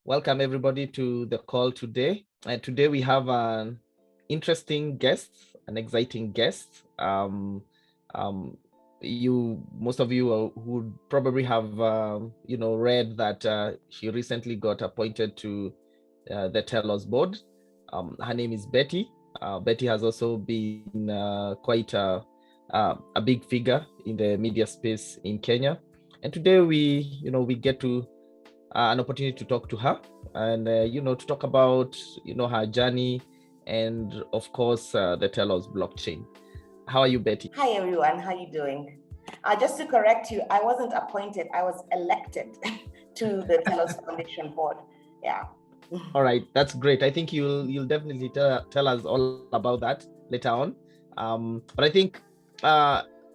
Welcome everybody to the call today. And today we have an interesting guest, an exciting guest. Most of you would probably have read that she recently got appointed to the Telos board. Her name is Betty. Betty has also been quite a big figure in the media space in Kenya. And today we get to an opportunity to talk to her and to talk about her journey and of course the Telos blockchain. How are you, Betty? Hi everyone, how are you doing? Just to correct you, I wasn't appointed, I was elected to the Telos Foundation board. Yeah. All right, that's great. I think you'll definitely tell us all about that later on. But I think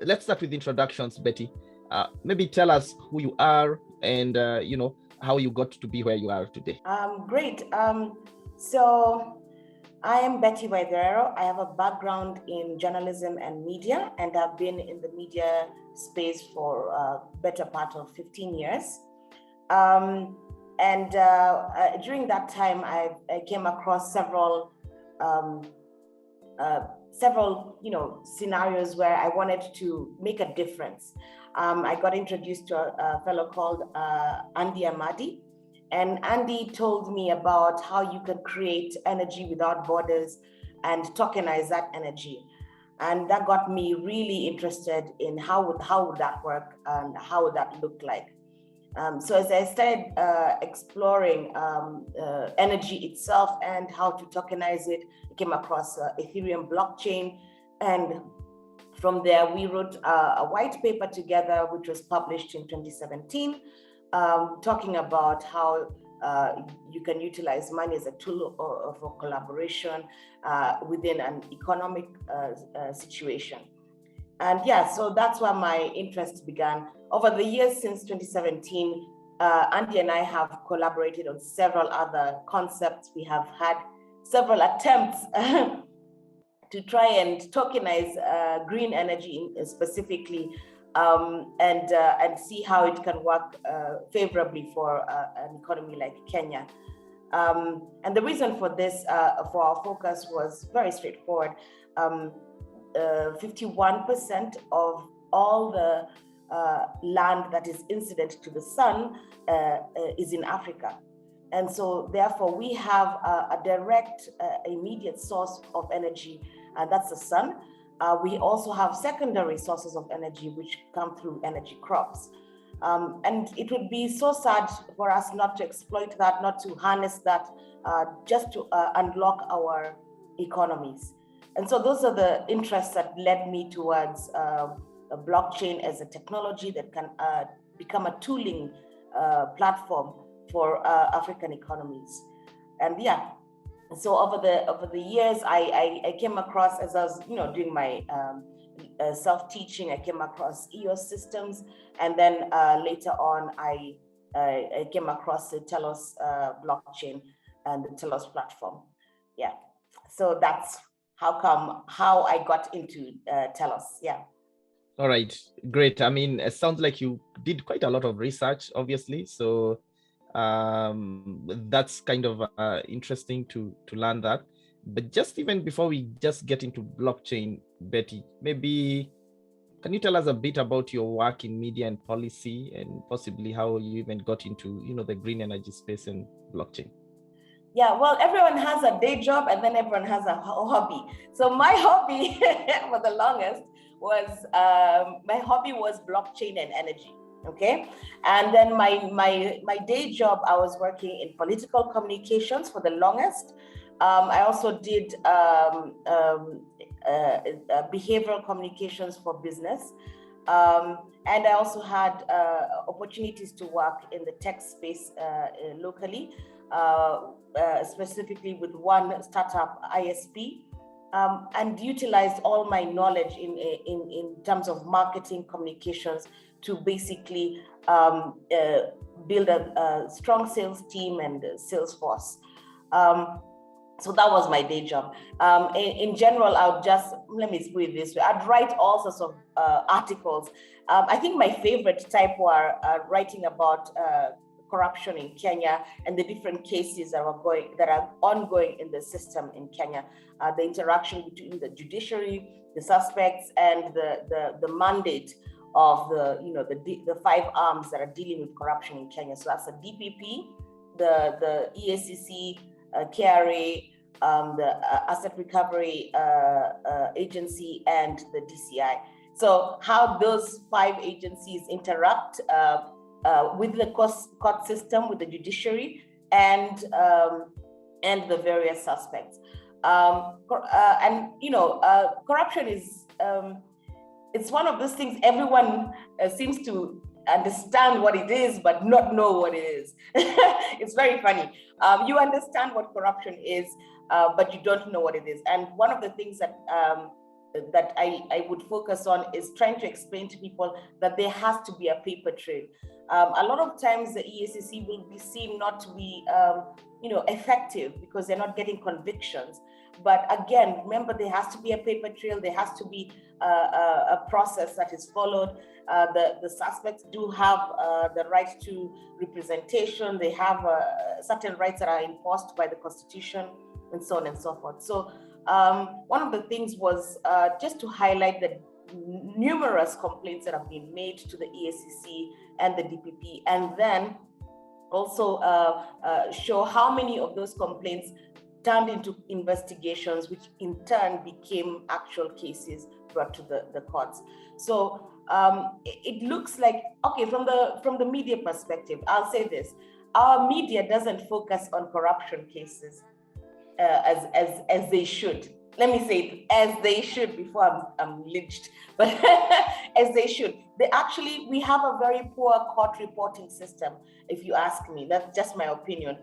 let's start with introductions, Betty. Maybe tell us who you are and how you got to be where you are today. Great. So I am Betty Waitherero. I have a background in journalism and media, and I've been in the media space for a better part of 15 years. During that time, I came across several scenarios where I wanted to make a difference. I got introduced to a fellow called Andy Amadi, and Andy told me about how you can create energy without borders and tokenize that energy. And that got me really interested in how would that work and how would that look like. So as I started exploring energy itself and how to tokenize it, I came across Ethereum blockchain. And from there, we wrote a white paper together, which was published in 2017, talking about how you can utilize money as a tool for collaboration within an economic situation. And yeah, so that's where my interest began. Over the years since 2017, Andy and I have collaborated on several other concepts. We have had several attempts to try and tokenize green energy specifically, and see how it can work favorably for an economy like Kenya. And the reason for this, for our focus, was very straightforward. 51% of all the land that is incident to the sun is in Africa. And so therefore we have a direct immediate source of energy, and that's the sun. We also have secondary sources of energy which come through energy crops. And it would be so sad for us not to exploit that, not to harness that, just to unlock our economies. And so those are the interests that led me towards a blockchain as a technology that can become a tooling platform for African economies. And yeah, so over the years, I came across, as I was doing my self-teaching, I came across EOS systems, and then later on I came across the Telos blockchain and the Telos platform. Yeah, so that's how I got into Telos. Yeah. All right, great. I mean, it sounds like you did quite a lot of research, obviously. So that's kind of interesting to learn that. But just even before we just get into blockchain, Betty, maybe can you tell us a bit about your work in media and policy, and possibly how you even got into the green energy space and blockchain? Yeah, well, everyone has a day job and then everyone has a hobby. So my hobby for the longest was blockchain and energy. Okay, and then my day job, I was working in political communications for the longest. I also did behavioral communications for business, and I also had opportunities to work in the tech space locally, specifically with one startup ISP. And utilized all my knowledge in terms of marketing communications to basically build a strong sales team and sales force. So that was my day job. In general, let me put it this way, I'd write all sorts of articles. I think my favorite type were writing about corruption in Kenya and the different cases that are ongoing in the system in Kenya, the interaction between the judiciary, the suspects, and the mandate of the 5 arms that are dealing with corruption in Kenya. So that's the DPP, the EACC, KRA, the Asset Recovery Agency, and the DCI. So how those 5 agencies interact with the court system, with the judiciary, and the various suspects. Corruption is it's one of those things everyone seems to understand what it is, but not know what it is. It's very funny. You understand what corruption is, but you don't know what it is. And one of the things that I would focus on is trying to explain to people that there has to be a paper trail. A lot of times the EACC will be seen not to be effective because they're not getting convictions. But again, remember, there has to be a paper trail. There has to be a process that is followed. The suspects do have the right to representation. They have certain rights that are enforced by the Constitution, and so on and so forth. So one of the things was just to highlight the numerous complaints that have been made to the EACC and the DPP, and then also show how many of those complaints turned into investigations, which in turn became actual cases brought to the courts. So it looks like, okay, from the media perspective, I'll say this: our media doesn't focus on corruption cases as they should. Let me say it, as they should, before I'm lynched, but as they should. We have a very poor court reporting system, if you ask me. That's just my opinion.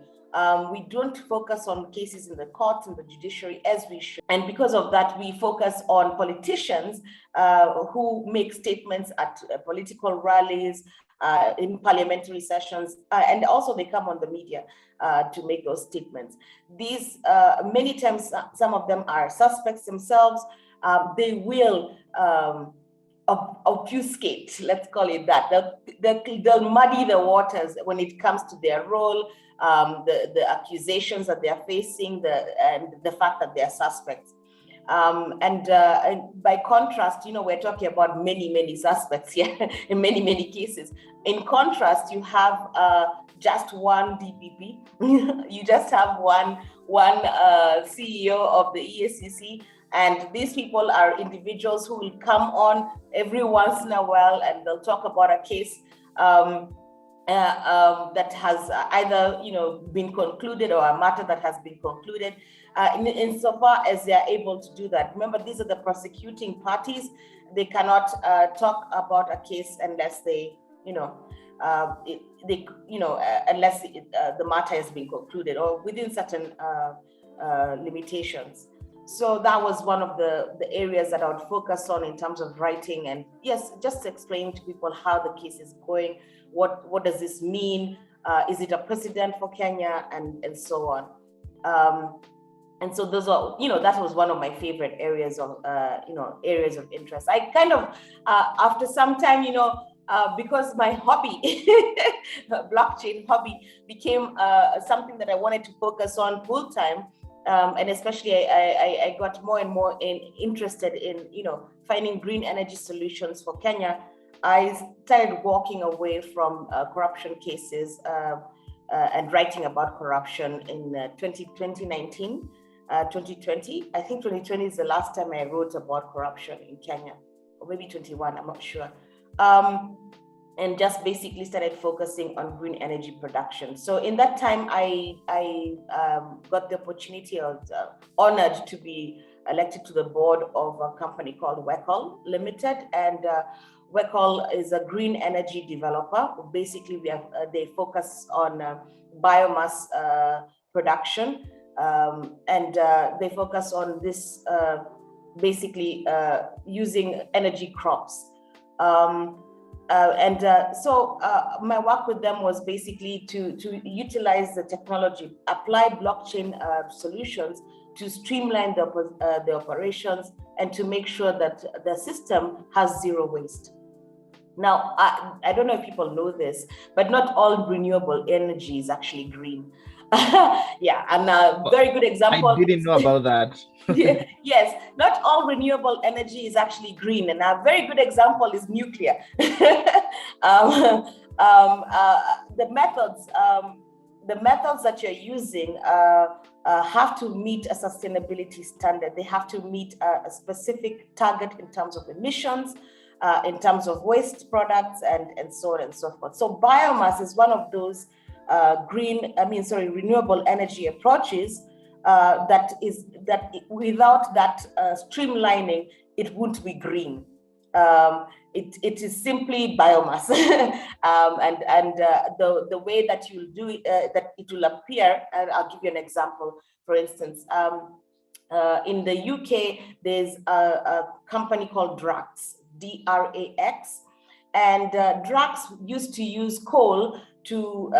We don't focus on cases in the courts and the judiciary as we should. And because of that, we focus on politicians who make statements at political rallies, in parliamentary sessions, and also they come on the media to make those statements. These, many times, some of them are suspects themselves. They will obfuscate, let's call it that. They'll muddy the waters when it comes to their role, the accusations that they are facing, and the fact that they are suspects. And by contrast, we're talking about many suspects here in many cases. In contrast, you have just one DPP, you just have one CEO of the EACC, and these people are individuals who will come on every once in a while and they'll talk about a case that has either been concluded, or a matter that has been concluded, insofar as they are able to do that. Remember, these are the prosecuting parties. They cannot talk about a case unless they, unless the matter has been concluded or within certain limitations. So that was one of the areas that I would focus on in terms of writing, and yes, just explain to people how the case is going. What does this mean? Is it a precedent for Kenya, and so on? And so those are, that was one of my favorite areas of, areas of interest. I kind of, after some time, because my hobby, blockchain hobby, became something that I wanted to focus on full time. And especially I got more and more interested in, finding green energy solutions for Kenya. I started walking away from corruption cases and writing about corruption in 2019, 2020. I think 2020 is the last time I wrote about corruption in Kenya, or maybe 21, I'm not sure. And just basically started focusing on green energy production. So in that time, I got the opportunity, I was honored to be elected to the board of a company called WECOL Limited. And WECOL is a green energy developer. Basically, they focus on biomass production, and they focus on this basically using energy crops. My work with them was basically to utilize the technology, apply blockchain solutions to streamline the operations and to make sure that the system has zero waste. Now, I don't know if people know this, but not all renewable energy is actually green. Yeah, and a very good example. I didn't know about that. Yes, not all renewable energy is actually green, and a very good example is nuclear. um, the methods that you're using have to meet a sustainability standard. They have to meet a specific target in terms of emissions, in terms of waste products, and so on and so forth. So biomass is one of those renewable energy approaches that without that streamlining, it won't be green. It is simply biomass, and the way that you'll do it, that it will appear. And I'll give you an example. For instance, in the UK, there's a company called Drax, DRAX, and Drax used to use coal to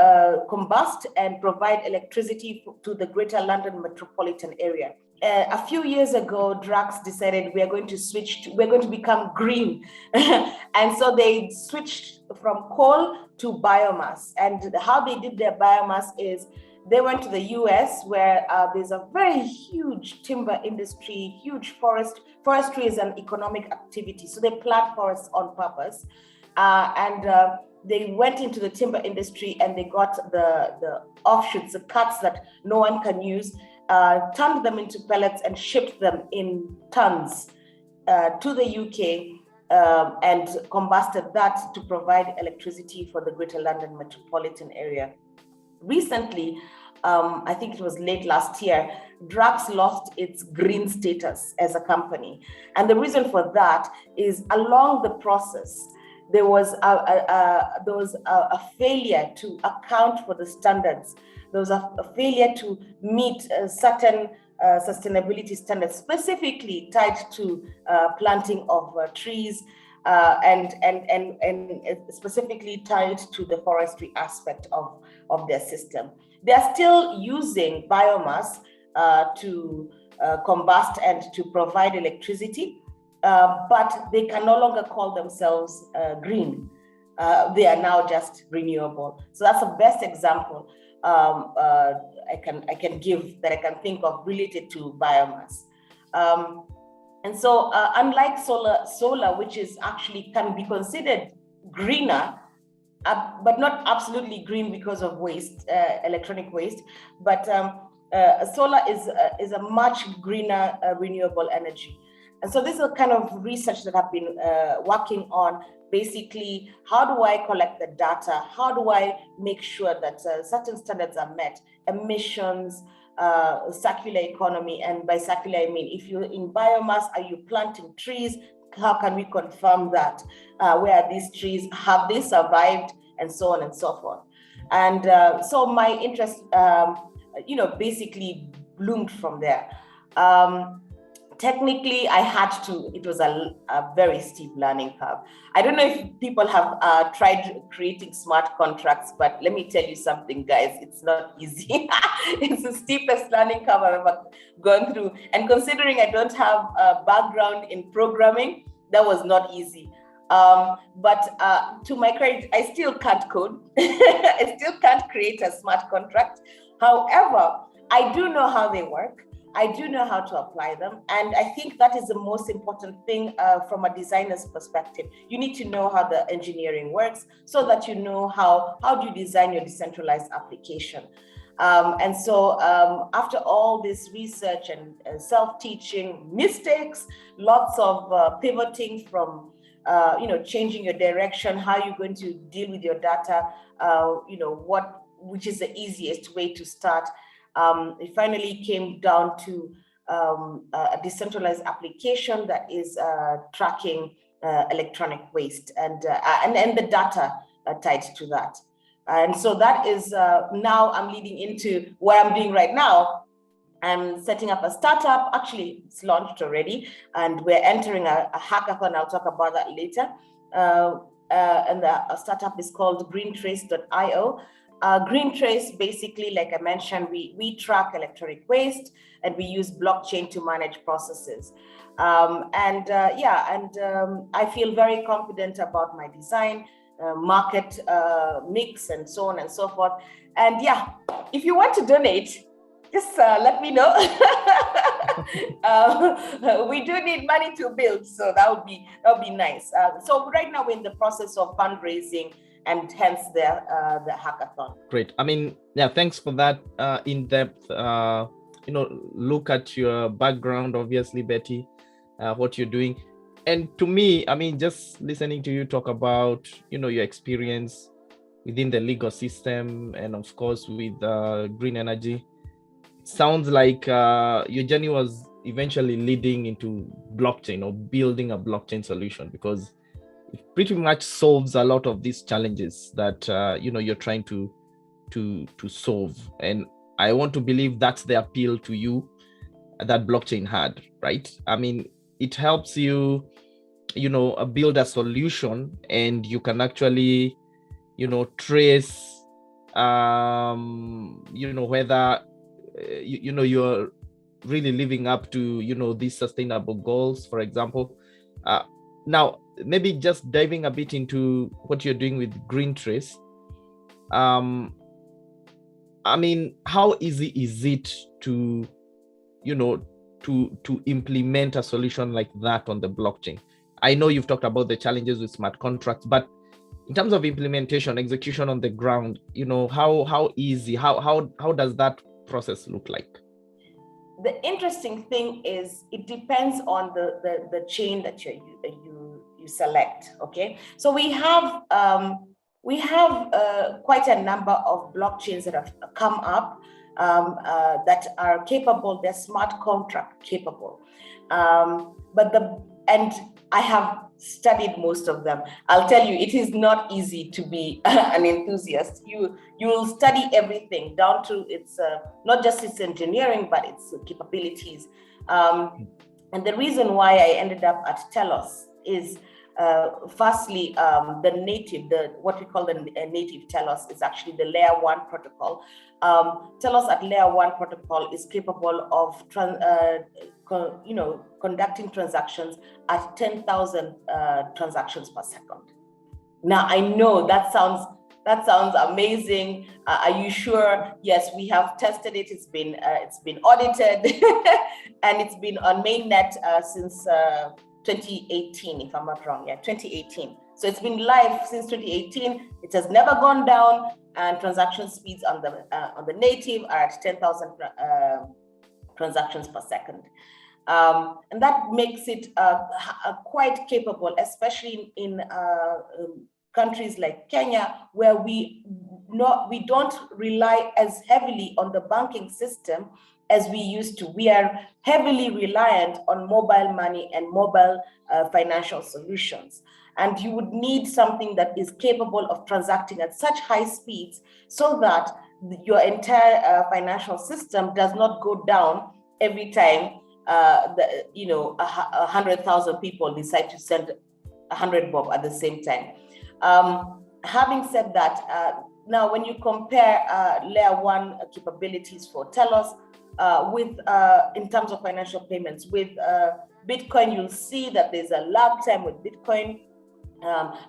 combust and provide electricity to the Greater London metropolitan area. A few years ago, Drax decided we're going to become green. And so they switched from coal to biomass. And how they did their biomass is they went to the US, where there's a very huge timber industry, huge forestry is an economic activity. So they plant forests on purpose. They went into the timber industry and they got the offshoots, the cuts that no one can use, turned them into pellets and shipped them in tons to the UK and combusted that to provide electricity for the Greater London metropolitan area. Recently, I think it was late last year, Drax lost its green status as a company. And the reason for that is along the process, there was a failure to account for the standards. There was a failure to meet certain sustainability standards, specifically tied to planting of trees and specifically tied to the forestry aspect of their system. They are still using biomass to combust and to provide electricity. But they can no longer call themselves green. They are now just renewable. So that's the best example I can give that I can think of related to biomass. And so unlike solar, which is actually can be considered greener, but not absolutely green because of waste, electronic waste, but solar is a much greener renewable energy. And so this is the kind of research that I've been working on. Basically, how do I collect the data? How do I make sure that certain standards are met? Emissions, circular economy, and by circular I mean, if you're in biomass, are you planting trees? How can we confirm that? Where are these trees? Have they survived? And so on and so forth. And so my interest, basically bloomed from there. Technically, it was a very steep learning curve. I don't know if people have tried creating smart contracts, but let me tell you something, guys, it's not easy. It's the steepest learning curve I've ever gone through. And considering I don't have a background in programming, that was not easy. But to my credit, I still can't code. I still can't create a smart contract. However, I do know how they work. I do know how to apply them. And I think that is the most important thing from a designer's perspective. You need to know how the engineering works so that you know how do you design your decentralized application. And so after all this research and self-teaching, mistakes, lots of pivoting from, changing your direction, how you're going to deal with your data, which is the easiest way to start. It finally came down to a decentralized application that is tracking electronic waste and the data tied to that. And so that is now I'm leading into what I'm doing right now. I'm setting up a startup. Actually, it's launched already, and we're entering a hackathon. I'll talk about that later. and the startup is called GreenTrace.io. GreenTrace, basically, like I mentioned, we track electronic waste and we use blockchain to manage processes. I feel very confident about my design, market mix, and so on and so forth. And yeah, if you want to donate, just let me know. We do need money to build, so that would be nice. So right now we're in the process of fundraising, and hence the hackathon. Great. I mean, yeah, thanks for that in-depth look at your background, obviously, Betty, what you're doing. And to me, I mean, just listening to you talk about your experience within the legal system and of course with green energy, sounds like your journey was eventually leading into blockchain or building a blockchain solution, because it pretty much solves a lot of these challenges that you're trying to solve. And I want to believe that's the appeal to you that blockchain had, right? I mean, it helps you build a solution, and you can actually trace whether you're really living up to these sustainable goals, for example. Now, maybe just diving a bit into what you're doing with GreenTrace. I mean, how easy is it to implement a solution like that on the blockchain? I know you've talked about the challenges with smart contracts, but in terms of implementation, execution on the ground, how easy, how does that process look like? The interesting thing is it depends on the chain that you select. Okay, so we have quite a number of blockchains that have come up that are capable. They're smart contract capable, and I have studied most of them. I'll tell you, it is not easy to be an enthusiast. You will study everything down to its not just its engineering, but its capabilities. And the reason why I ended up at Telos is firstly, what we call the native Telos is actually the layer 1 protocol. Telos at layer 1 protocol is capable of conducting transactions at 10,000 transactions per second. Now, I know that sounds amazing. Are you sure? Yes, we have tested it. It's been audited, and it's been on mainnet since 2018, if I'm not wrong. Yeah, 2018. So it's been live since 2018. It has never gone down, and transaction speeds on the native are at 10,000 transactions per second. And that makes it quite capable, especially in countries like Kenya, where we don't rely as heavily on the banking system as we used to. We are heavily reliant on mobile money and mobile financial solutions. And you would need something that is capable of transacting at such high speeds so that your entire financial system does not go down every time 100,000 people decide to send 100 bob at the same time. Having said that, now when you compare layer 1 capabilities for Telos with in terms of financial payments with Bitcoin, you'll see that there's a lag time with Bitcoin.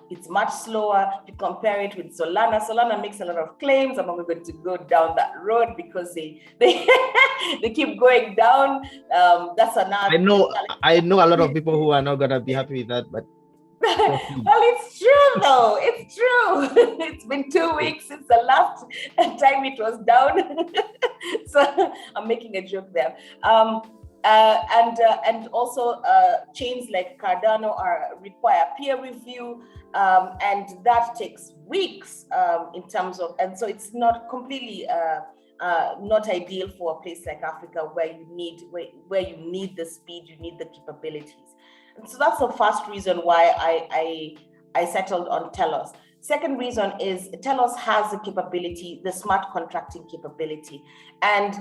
It's much slower. If you compare it with Solana, Solana makes a lot of claims. I'm not going to go down that road because they keep going down. That's another. I know a lot of people who are not going to be happy with that, but well, it's true though. It's true. It's been 2 weeks since the last time it was down. So I'm making a joke there. And also chains like Cardano require peer review, and that takes weeks in terms of, and so it's not completely not ideal for a place like Africa where you need the speed, you need the capabilities. And so that's the first reason why I settled on Telos. Second reason is Telos has the capability, the smart contracting capability, and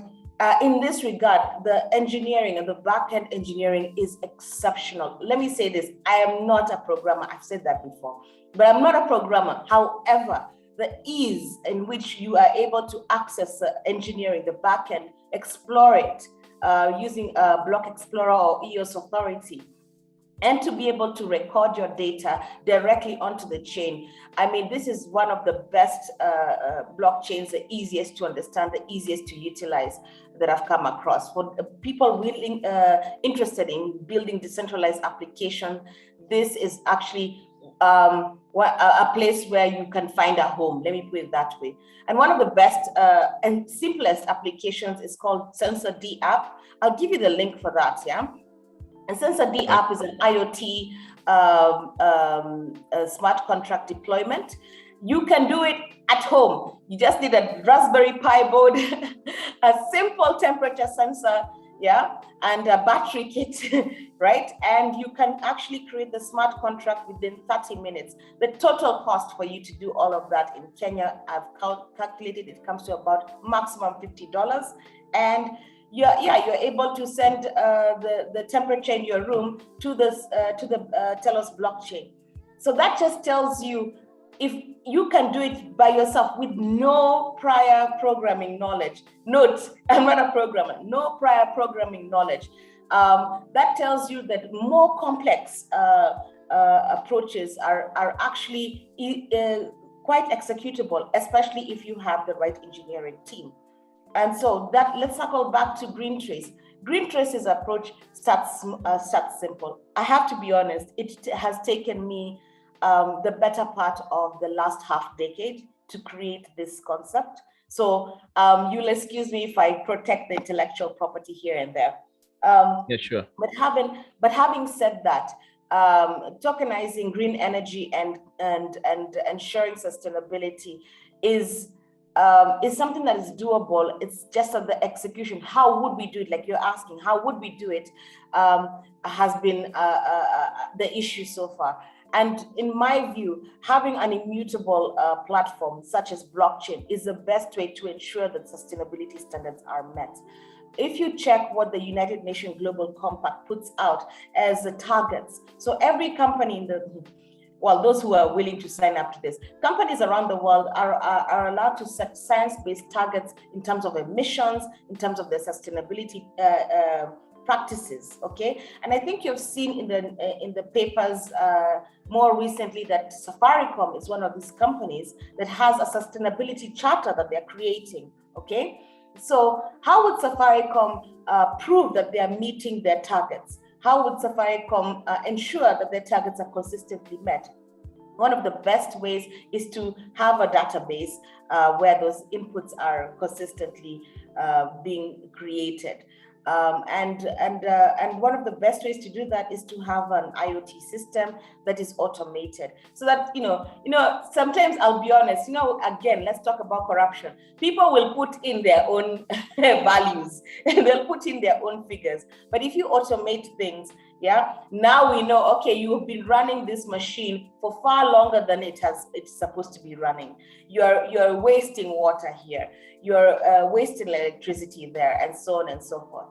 In this regard, the engineering and the back-end engineering is exceptional. Let me say this, I am not a programmer, I've said that before, but I'm not a programmer. However, the ease in which you are able to access engineering, the back-end, explore it using Block Explorer or EOS Authority, and to be able to record your data directly onto the chain. I mean, this is one of the best blockchains, the easiest to understand, the easiest to utilize that I've come across. For people interested in building decentralized application, this is actually a place where you can find a home, let me put it that way. And one of the best and simplest applications is called Sensor D app. I'll give you the link for that, yeah? And Sensor D app is an IoT smart contract deployment. You can do it at home. You just need a Raspberry Pi board, a simple temperature sensor, yeah, and a battery kit, right? And you can actually create the smart contract within 30 minutes. The total cost for you to do all of that in Kenya, I've calculated, it comes to about maximum $50. And you're able to send the temperature in your room to the Telos blockchain. So that just tells you, if you can do it by yourself with no prior programming knowledge. Note, I'm not a programmer, no prior programming knowledge. That tells you that more complex approaches are actually quite executable, especially if you have the right engineering team. And so that, let's circle back to GreenTrace. GreenTrace's approach starts simple. I have to be honest, it has taken me the better part of the last half decade to create this concept. So you'll excuse me if I protect the intellectual property here and there. Yeah, sure. But having said that, tokenizing green energy and ensuring sustainability is something that is doable. It's just that the execution, how would we do it? Like you're asking, how would we do it? Has been the issue so far. And in my view, having an immutable platform such as blockchain is the best way to ensure that sustainability standards are met. If you check what the United Nations Global Compact puts out as the targets, so every company in the, well, those who are willing to sign up to this, companies around the world are allowed to set science-based targets in terms of emissions, in terms of their sustainability practices, okay? And I think you've seen in the papers more recently that Safaricom is one of these companies that has a sustainability charter that they're creating, okay? So how would Safaricom prove that they are meeting their targets? How would Safaricom ensure that their targets are consistently met? One of the best ways is to have a database where those inputs are consistently being created. And one of the best ways to do that is to have an IoT system that is automated, so that sometimes, I'll be honest, again, let's talk about corruption. People will put in their own values and they'll put in their own figures. But if you automate things, yeah, now we know, okay, you've been running this machine for far longer than it's supposed to be running. You're wasting water here. You're wasting electricity there, and so on and so forth.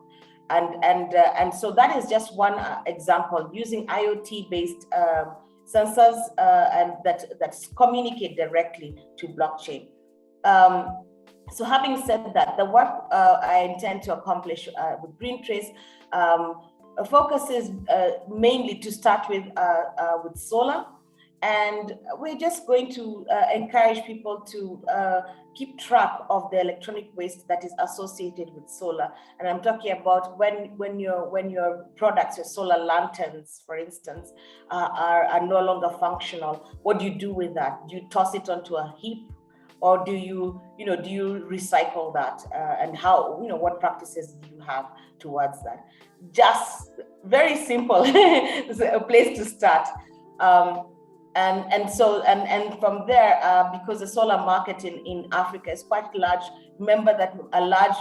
And so that is just one example, using IoT-based sensors and that communicate directly to blockchain. So having said that, the work I intend to accomplish with GreenTrace focuses mainly to start with solar. And we're just going to encourage people to keep track of the electronic waste that is associated with solar. And I'm talking about when your products, your solar lanterns, for instance, are no longer functional. What do you do with that? Do you toss it onto a heap, or do you recycle that? And how, what practices do you have towards that? Just very simple, it's a place to start. And from there, because the solar market in Africa is quite large, remember that a large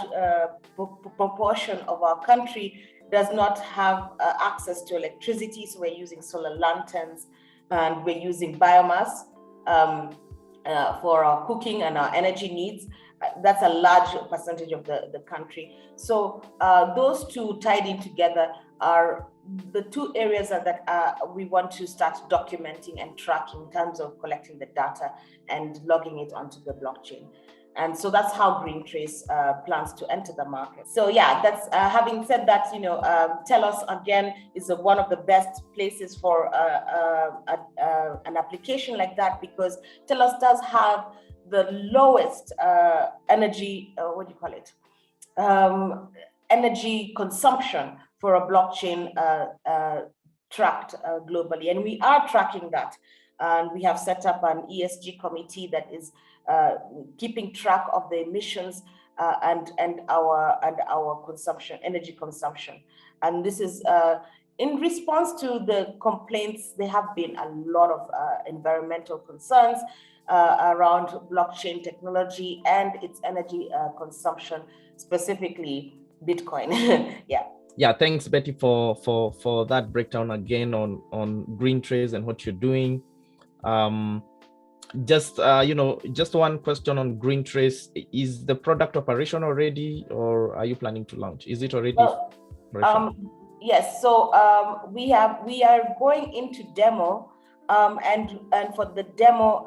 proportion of our country does not have access to electricity. So we're using solar lanterns, and we're using biomass for our cooking and our energy needs. That's a large percentage of the country. So those two tied in together are the two areas that we want to start documenting and tracking in terms of collecting the data and logging it onto the blockchain. And so that's how GreenTrace plans to enter the market. So yeah, that's having said that, Telos again is one of the best places for an application like that, because Telos does have the lowest energy, energy consumption for a blockchain tracked globally. And we are tracking that. And we have set up an ESG committee that is keeping track of the emissions and our consumption, energy consumption. And this is in response to the complaints. There have been a lot of environmental concerns around blockchain technology and its energy consumption, specifically Bitcoin. Yeah. Yeah, thanks, Betty, for that breakdown again on GreenTrace and what you're doing. Just one question on GreenTrace: is the product operational already, or are you planning to launch? Is it already operational? Yes. So we are going into demo, and for the demo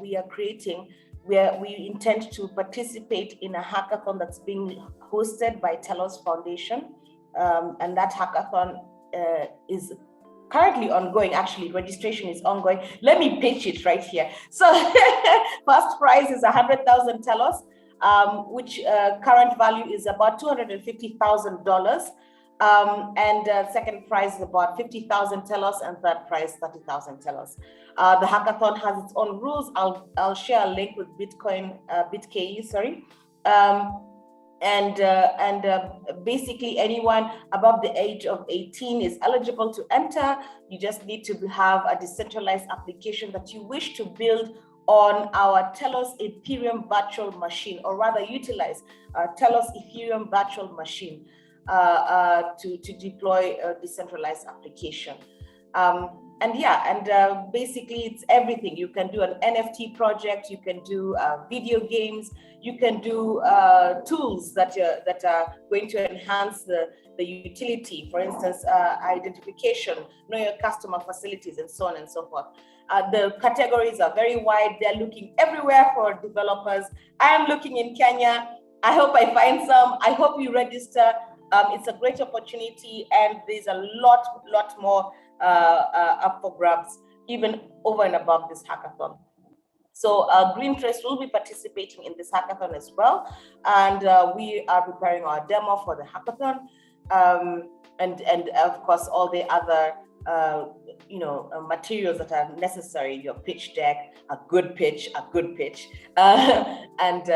we are creating. We intend to participate in a hackathon that's being hosted by Telos Foundation, and that hackathon is currently ongoing. Actually, registration is ongoing. Let me pitch it right here. So first prize is 100,000 Telos, which current value is about $250,000. And second prize is about 50,000 Telos, and third prize 30,000 Telos. The hackathon has its own rules. I'll share a link with BitKE, sorry. And basically anyone above the age of 18 is eligible to enter. You just need to have a decentralized application that you wish to build on our Telos Ethereum virtual machine, or rather utilize Telos Ethereum virtual machine to deploy a decentralized application. Basically it's everything. You can do an NFT project, you can do video games, you can do tools that are going to enhance the utility, for instance, identification, know your customer facilities, and so on and so forth. The categories are very wide. They're looking everywhere for developers. I am looking in Kenya. I hope I find some. I hope you register. It's a great opportunity, and there's a lot more up for grabs, even over and above this hackathon. So GreenTrace will be participating in this hackathon as well, and we are preparing our demo for the hackathon, and of course all the other materials that are necessary. Your pitch deck, a good pitch, and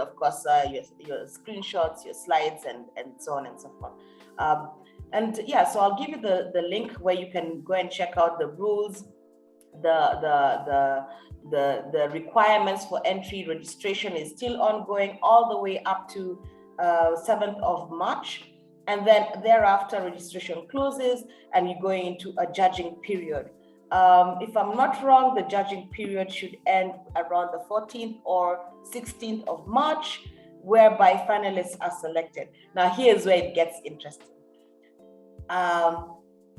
of course your screenshots, your slides, and so on and so forth. So I'll give you the link where you can go and check out the rules, the requirements for entry. Registration is still ongoing all the way up to 7th of March. And then thereafter, registration closes and you're going into a judging period. If I'm not wrong, the judging period should end around the 14th or 16th of March, whereby finalists are selected. Now, here's where it gets interesting.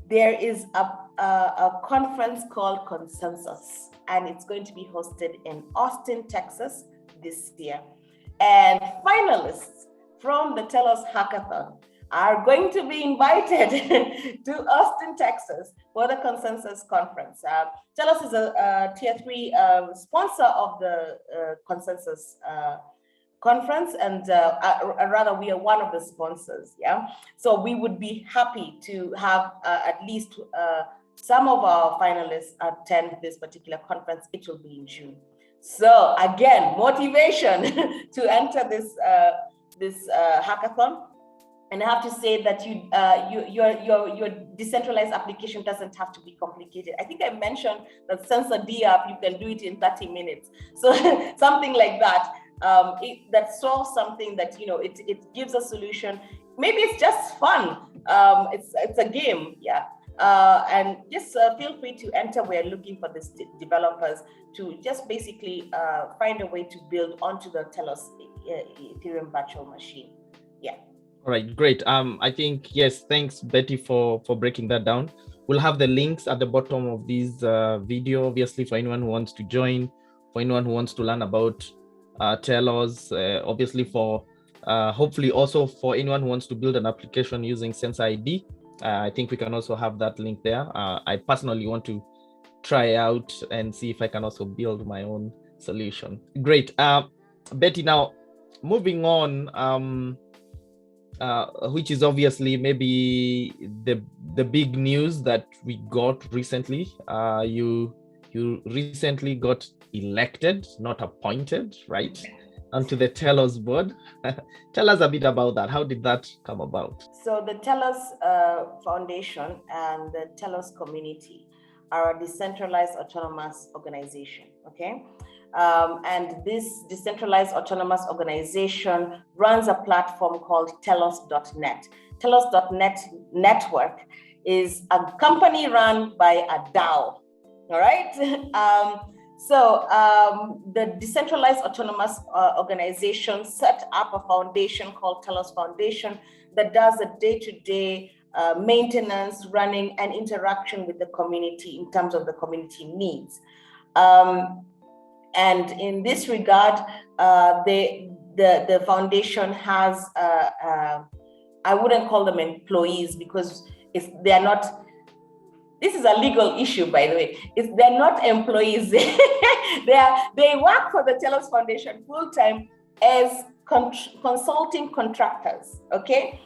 There is a conference called Consensus, and it's going to be hosted in Austin, Texas this year. And finalists from the Telos Hackathon are going to be invited to Austin, Texas for the Consensus Conference. Telos is a tier 3 sponsor of the Consensus Conference, and rather we are one of the sponsors. Yeah, so we would be happy to have at least some of our finalists attend this particular conference. It will be in June. So again, motivation to enter this hackathon. And I have to say that your decentralized application doesn't have to be complicated. I think I mentioned that Sensor D app, you can do it in 30 minutes. So something like that. That solves something that, it gives a solution. Maybe it's just fun. It's a game, yeah. And just feel free to enter. We're looking for these developers to just basically find a way to build onto the Telos Ethereum virtual machine. Yeah. All right, great. I think, yes, thanks, Betty, for breaking that down. We'll have the links at the bottom of this video, obviously, for anyone who wants to join, for anyone who wants to learn about Telos, obviously for hopefully also for anyone who wants to build an application using Sensor ID. I think we can also have that link there. I personally want to try out and see if I can also build my own solution. Great. Betty, now moving on, which is obviously maybe the big news that we got recently. You recently got elected, not appointed, right, onto the Telos board. Tell us a bit about that. How did that come about? So the Telos Foundation and the Telos community are a decentralized autonomous organization, okay? And this decentralized autonomous organization runs a platform called Telos.net. Telos.net network is a company run by a DAO, all right? So the decentralized autonomous organization set up a foundation called Telos Foundation that does a day-to-day maintenance, running, and interaction with the community in terms of the community needs. And in this regard, the foundation has, I wouldn't call them employees because if they are not, this is a legal issue, by the way. If they're not employees, they work for the Telos Foundation full-time as consulting contractors, okay?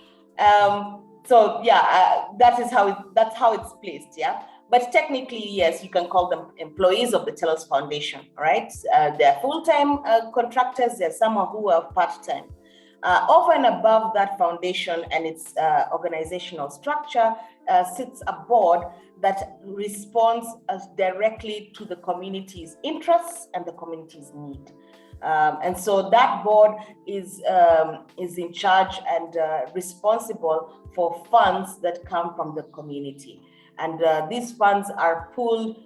So yeah, that's how it's placed, yeah? But technically, yes, you can call them employees of the Telos Foundation, right? They're full-time contractors, there's some who are part-time. Over and above that foundation and its organizational structure sits a board that responds directly to the community's interests and the community's need. And so that board is in charge and responsible for funds that come from the community. And these funds are pulled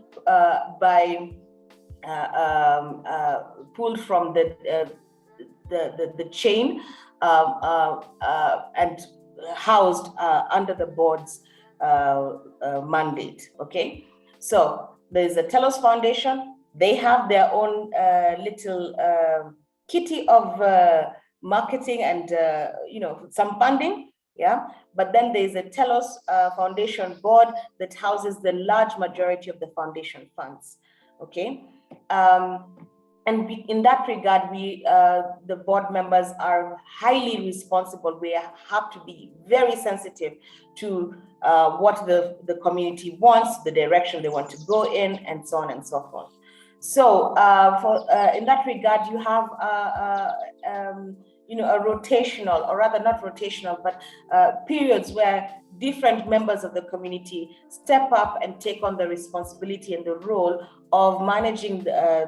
pulled from the chain and housed under the board's mandate. Okay, so there's a Telos Foundation. They have their own little kitty of marketing and some funding. Yeah, but then there's a Telos Foundation board that houses the large majority of the foundation funds. Okay, and in that regard, the board members are highly responsible. We have to be very sensitive to what the community wants, the direction they want to go in, and so on and so forth. So in that regard, you have a rotational, or rather not rotational, but periods where different members of the community step up and take on the responsibility and the role of managing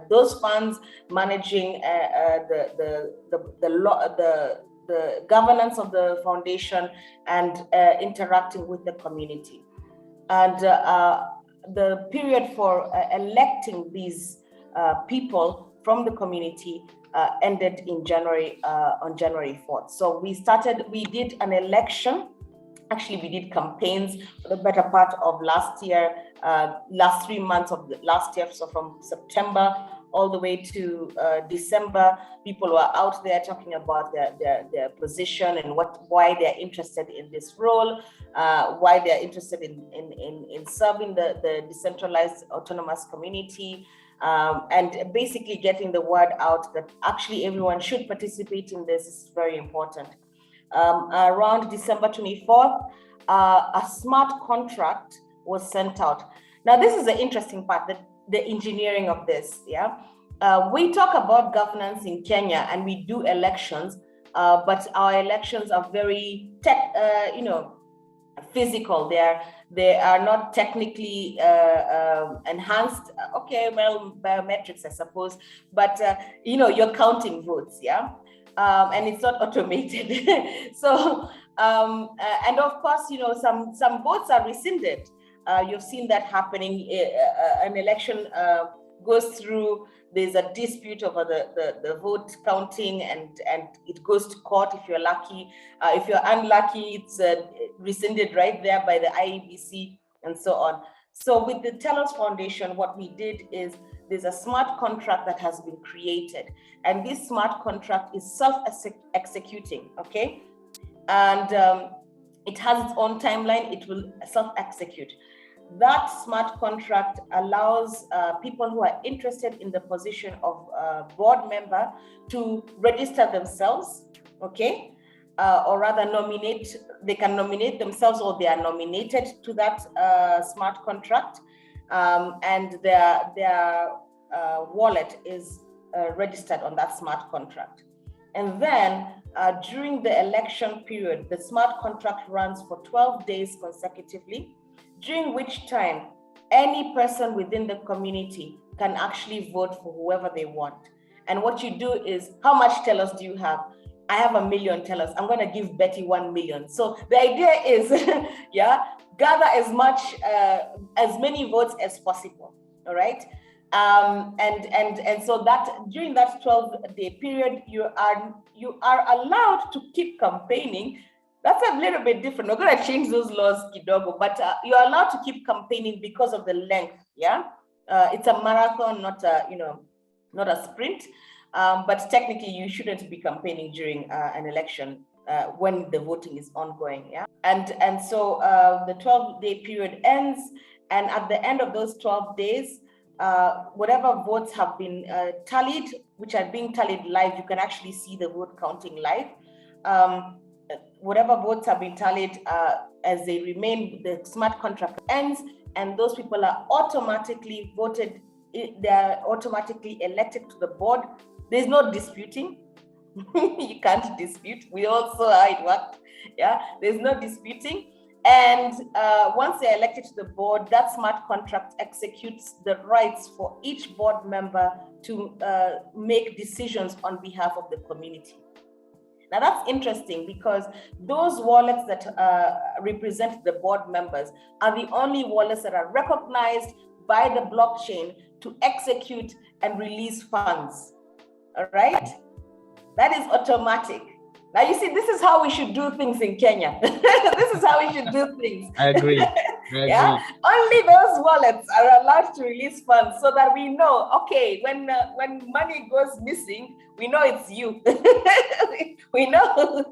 those funds, managing the governance of the foundation, and interacting with the community. And the period for electing these people from the community ended in January, on January 4th. So we did an election. Actually, we did campaigns for the better part of last year, last 3 months of last year. So from September all the way to December, people were out there talking about their position and why they're interested in this role, why they're interested in serving the decentralized autonomous community, and basically getting the word out that actually everyone should participate in this. Is very important. Around December 24th, a smart contract was sent out. Now, this is the interesting part, the engineering of this, yeah? We talk about governance in Kenya and we do elections, but our elections are very physical. They are not technically enhanced. Okay, well, biometrics, I suppose, but you're counting votes, yeah? And it's not automated. So, and of course, some votes are rescinded. You've seen that happening. An election goes through, there's a dispute over the vote counting, and it goes to court if you're lucky. If you're unlucky, it's rescinded right there by the IEBC and so on. So with the Telos Foundation, what we did is there's a smart contract that has been created, and this smart contract is self-executing, okay? And it has its own timeline. It will self-execute. That smart contract allows people who are interested in the position of board member to register themselves, okay? Or rather nominate, they can nominate themselves, or they are nominated to that smart contract, and their wallet is registered on that smart contract. And then during the election period, the smart contract runs for 12 days consecutively, during which time any person within the community can actually vote for whoever they want. And what you do is, how much Telos do you have? I have 1 million Telos. I'm going to give Betty 1 million. So the idea is, yeah, gather as many votes as possible. All right. And so that during that 12-day period, you are allowed to keep campaigning. That's a little bit different. We're going to change those laws, kidogo, but you're allowed to keep campaigning because of the length. Yeah, it's a marathon, not a sprint. But technically, you shouldn't be campaigning during an election when the voting is ongoing. Yeah, and so the 12-day period ends, and at the end of those 12 days, whatever votes have been tallied, which are being tallied live, you can actually see the vote counting live. Whatever votes have been tallied, as they remain, the smart contract ends, and those people are automatically voted. They are automatically elected to the board. There's no disputing. You can't dispute. We all saw how it worked. Yeah, there's no disputing. And once they're elected to the board, that smart contract executes the rights for each board member to make decisions on behalf of the community. Now that's interesting, because those wallets that represent the board members are the only wallets that are recognized by the blockchain to execute and release funds. All right? That is automatic. Now you see, this is how we should do things in Kenya. This is how we should do things. I agree. Yeah, only those wallets are allowed to release funds, so that we know, okay, when money goes missing, we know it's you. We know.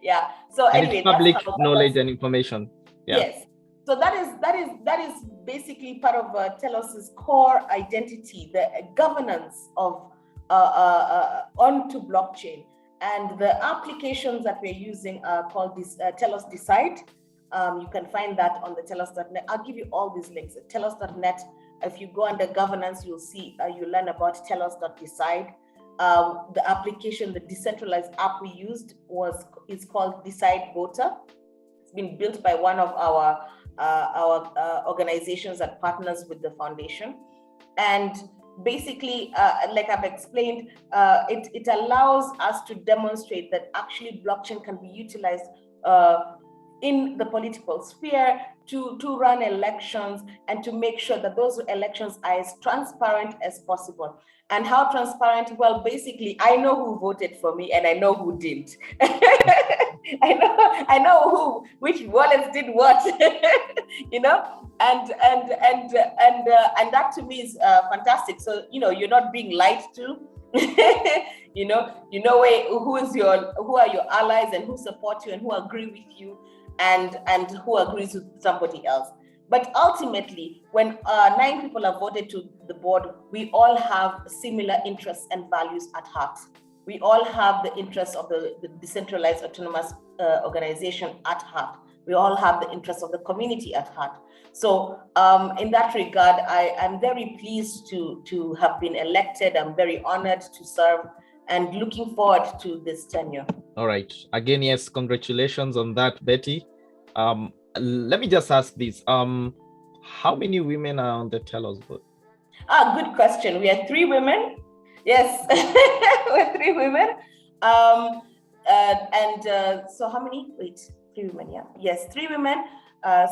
Yeah. So and anyway, it's public knowledge and information. Yeah. Yes. So that is basically part of Telos's core identity, the governance of onto blockchain. And the applications that we're using are called Telos Decide. You can find that on the telos.net. I'll give you all these links at telos.net. If you go under governance, you'll see, you'll learn about telos.decide. The application, the decentralized app we used is called Decide Voter. It's been built by one of our organizations that partners with the foundation. And basically, like I've explained, it allows us to demonstrate that actually blockchain can be utilized in the political sphere to run elections and to make sure that those elections are as transparent as possible. And how transparent? Well, basically, I know who voted for me and I know who didn't. I know which wallets did what, you know, and that to me is fantastic. So you're not being lied to. you know who are your allies and who support you and who agree with you and who agrees with somebody else. But ultimately, when 9 people are voted to the board, we all have similar interests and values at heart. We all have the interests of the decentralized autonomous organization at heart. We all have the interests of the community at heart. So in that regard, I'm very pleased to have been elected. I'm very honored to serve and looking forward to this tenure. All right. Again, yes, congratulations on that, Betty. Let me just ask this. How many women are on the Telos board? Good question. We are 3 women. Yes, we're 3 women. So how many? Wait, 3 women, yeah. Yes, 3 women,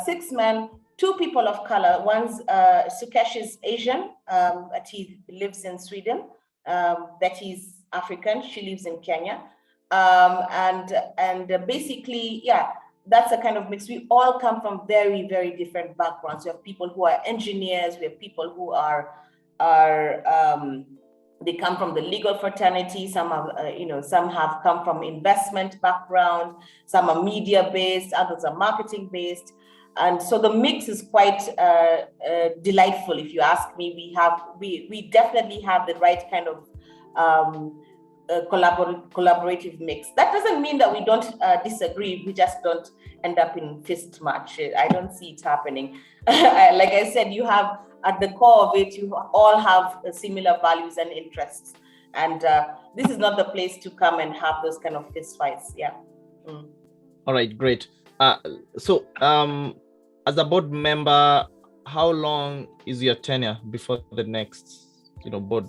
6 men, two people of color. One's Sukesh is Asian, but he lives in Sweden. Betty's African, she lives in Kenya. And basically, yeah, that's a kind of mix. We all come from very, very different backgrounds. We have people who are engineers. We have people who are they come from the legal fraternity. Some have, some have come from investment background. Some are media based. Others are marketing based. And so the mix is quite delightful, if you ask me. We definitely have the right kind of collaborative mix. That doesn't mean that we don't disagree. We just don't end up in fist match. I don't see it happening. Like I said, you have at the core of it, you all have similar values and interests. And this is not the place to come and have those kind of fist fights. Yeah. Mm. All right, great. So as a board member, how long is your tenure before the next, board?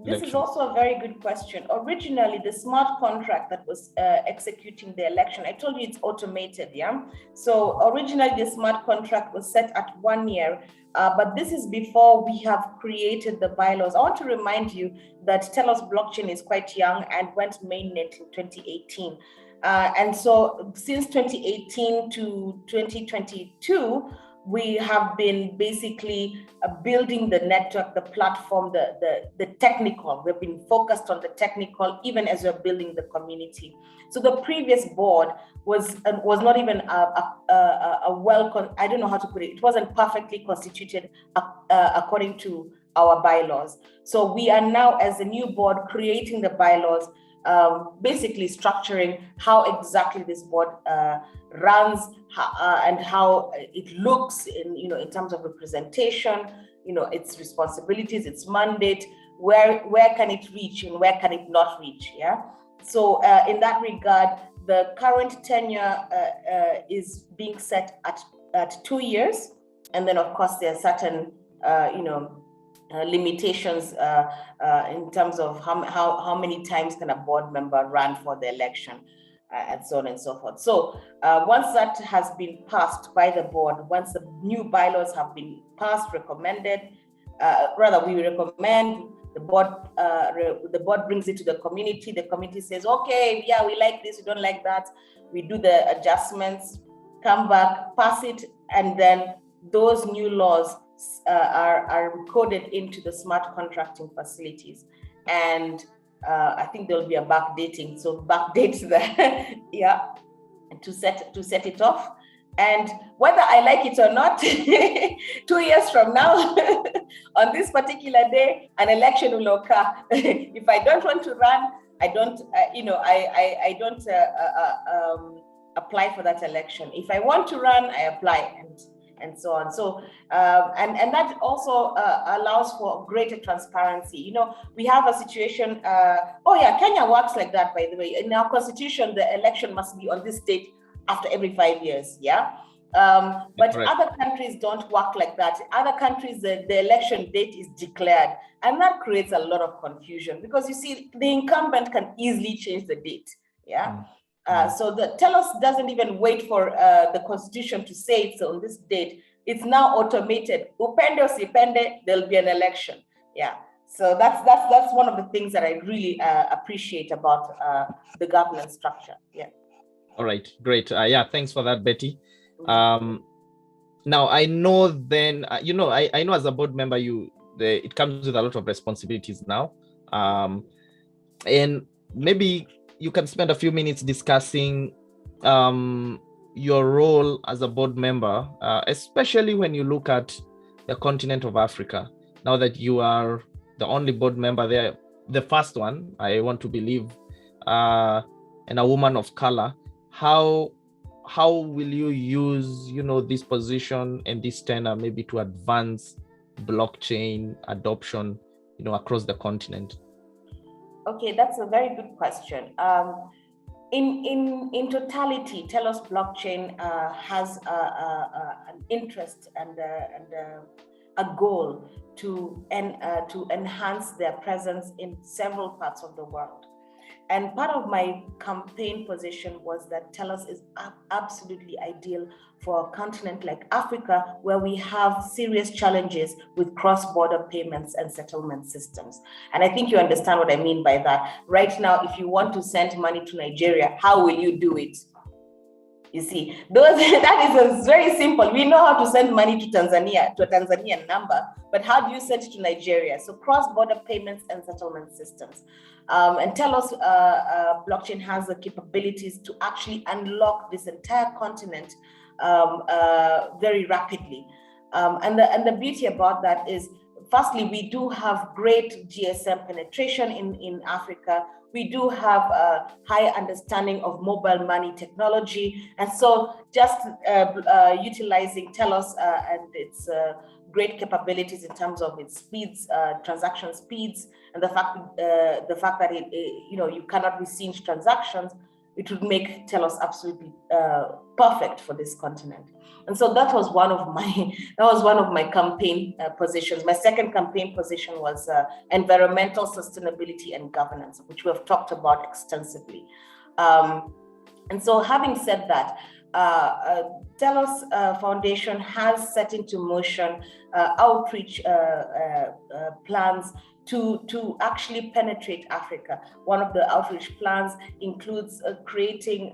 This is also a very good question. Originally, the smart contract that was executing the election, I told you it's automated, yeah? So originally, the smart contract was set at 1 year, but this is before we have created the bylaws. I want to remind you that Telos blockchain is quite young and went mainnet in 2018. And so since 2018 to 2022, we have been basically building the network, the platform, the technical. We've been focused on the technical, even as we're building the community. So the previous board was not even I don't know how to put it. It wasn't perfectly constituted according to our bylaws. So we are now, as a new board, creating the bylaws, basically structuring how exactly this board runs and how it looks in terms of representation, its responsibilities, its mandate, where can it reach and where can it not reach, yeah? So in that regard, the current tenure is being set at 2 years. And then of course there are certain, limitations in terms of how many times can a board member run for the election, and so on and so forth. So once that has been passed by the board, once the new bylaws have been passed, recommended, we recommend, the board brings it to the community. The community says, okay, yeah, we like this, we don't like that. We do the adjustments, come back, pass it, and then those new laws are coded into the smart contracting facilities. And I think there'll be a backdating, so backdate the yeah, to set it off. And whether I like it or not, 2 years from now, on this particular day, an election will occur. If I don't want to run, I don't, I don't apply for that election. If I want to run, I apply, and so on. So, and that also allows for greater transparency. We have a situation, Kenya works like that, by the way. In our constitution, the election must be on this date after every 5 years, yeah? But right. Other countries don't work like that. Other countries, the election date is declared, and that creates a lot of confusion because you see, the incumbent can easily change the date, yeah? So the Telos doesn't even wait for the constitution to say it's on this date. It's now automated. Upende or sipende, there'll be an election. Yeah. So that's one of the things that I really appreciate about the governance structure. Yeah. All right, great. Thanks for that, Betty. Now I know then, I know as a board member, it comes with a lot of responsibilities now. And maybe you can spend a few minutes discussing your role as a board member, especially when you look at the continent of Africa. Now that you are the only board member there, the first one, I want to believe, and a woman of color, how will you use, this position and this tenure maybe to advance blockchain adoption, across the continent? Okay, that's a very good question. In totality, Telos blockchain has an interest and a goal to enhance their presence in several parts of the world. And part of my campaign position was that Telos is absolutely ideal for a continent like Africa, where we have serious challenges with cross-border payments and settlement systems. And I think you understand what I mean by that. Right now, if you want to send money to Nigeria, how will you do it? You see, that is very simple. We know how to send money to Tanzania, to a Tanzanian number, but how do you send it to Nigeria? So cross-border payments and settlement systems. And Telos blockchain has the capabilities to actually unlock this entire continent very rapidly. And the beauty about that is, firstly, we do have great GSM penetration in Africa. We do have a high understanding of mobile money technology. And so just utilizing Telos and its great capabilities in terms of its speeds, transaction speeds, and the fact that you cannot receive transactions, it would make Telos absolutely perfect for this continent. And so that was one of my campaign positions. My second campaign position was environmental sustainability and governance, which we have talked about extensively. And so, having said that, Telos Foundation has set into motion outreach plans to actually penetrate Africa. One of the outreach plans includes creating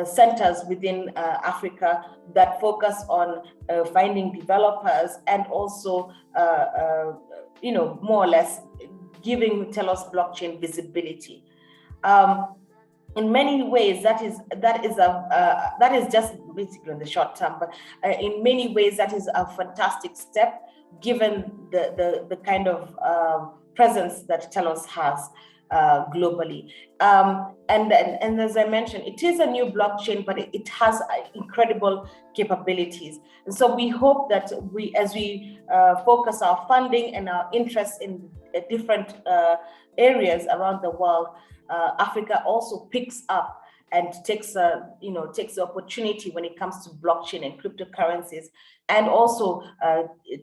centers within Africa that focus on finding developers and also, more or less giving Telos blockchain visibility. In many ways, that is just basically in the short term, but in many ways that is a fantastic step, given the kind of presence that Telos has globally. And as I mentioned, it is a new blockchain, but it has incredible capabilities. And so we hope that as we focus our funding and our interest in different areas around the world, Africa also picks up and takes the opportunity when it comes to blockchain and cryptocurrencies, and also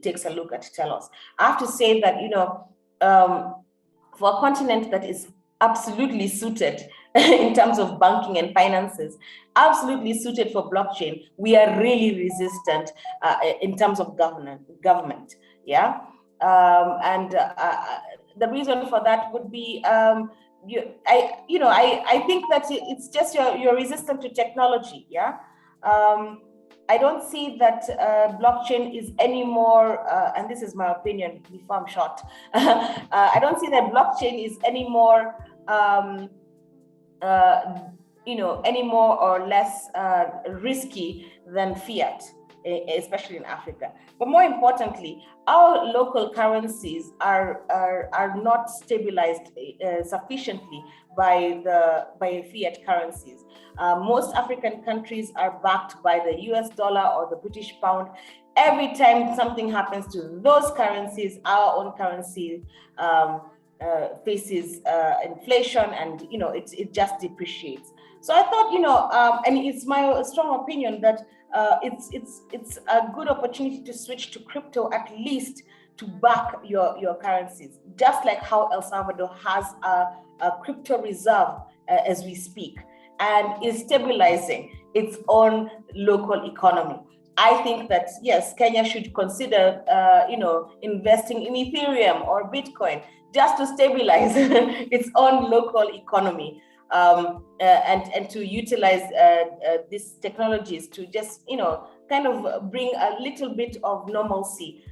takes a look at Telos. I have to say that for a continent that is absolutely suited in terms of banking and finances, absolutely suited for blockchain, we are really resistant in terms of government. Yeah, and the reason for that would be I think that it's just you're resistant to technology. Yeah. I don't see that blockchain is any more, and this is my opinion before I'm shot, I don't see that blockchain is any more, any more or less risky than fiat, especially in Africa. But more importantly, our local currencies are not stabilized sufficiently by fiat currencies. Most African countries are backed by the US dollar or the British pound. Every time something happens to those currencies, our own currency faces inflation, and it just depreciates. So I thought, and it's my strong opinion that it's a good opportunity to switch to crypto, at least to back your currencies, just like how El Salvador has a crypto reserve as we speak, and is stabilizing its own local economy. I think that, yes, Kenya should consider, investing in Ethereum or Bitcoin just to stabilize its own local economy, and to utilize these technologies to just, kind of bring a little bit of normalcy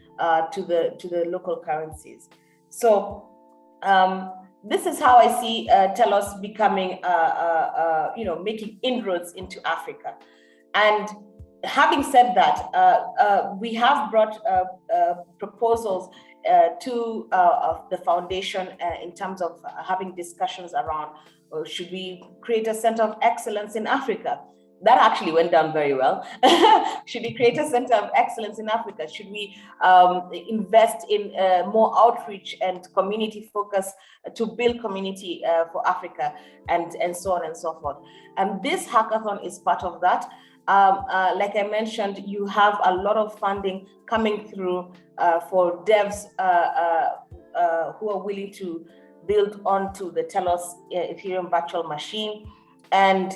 to the local currencies. So this is how I see Telos becoming, making inroads into Africa. And having said that, we have brought proposals to the foundation in terms of having discussions around, should we create a center of excellence in Africa? That actually went down very well. Should we create a center of excellence in Africa? Should we invest in more outreach and community focus to build community for Africa, and so on and so forth? And this hackathon is part of that. Like I mentioned, you have a lot of funding coming through for devs who are willing to built onto the Telos Ethereum virtual machine. And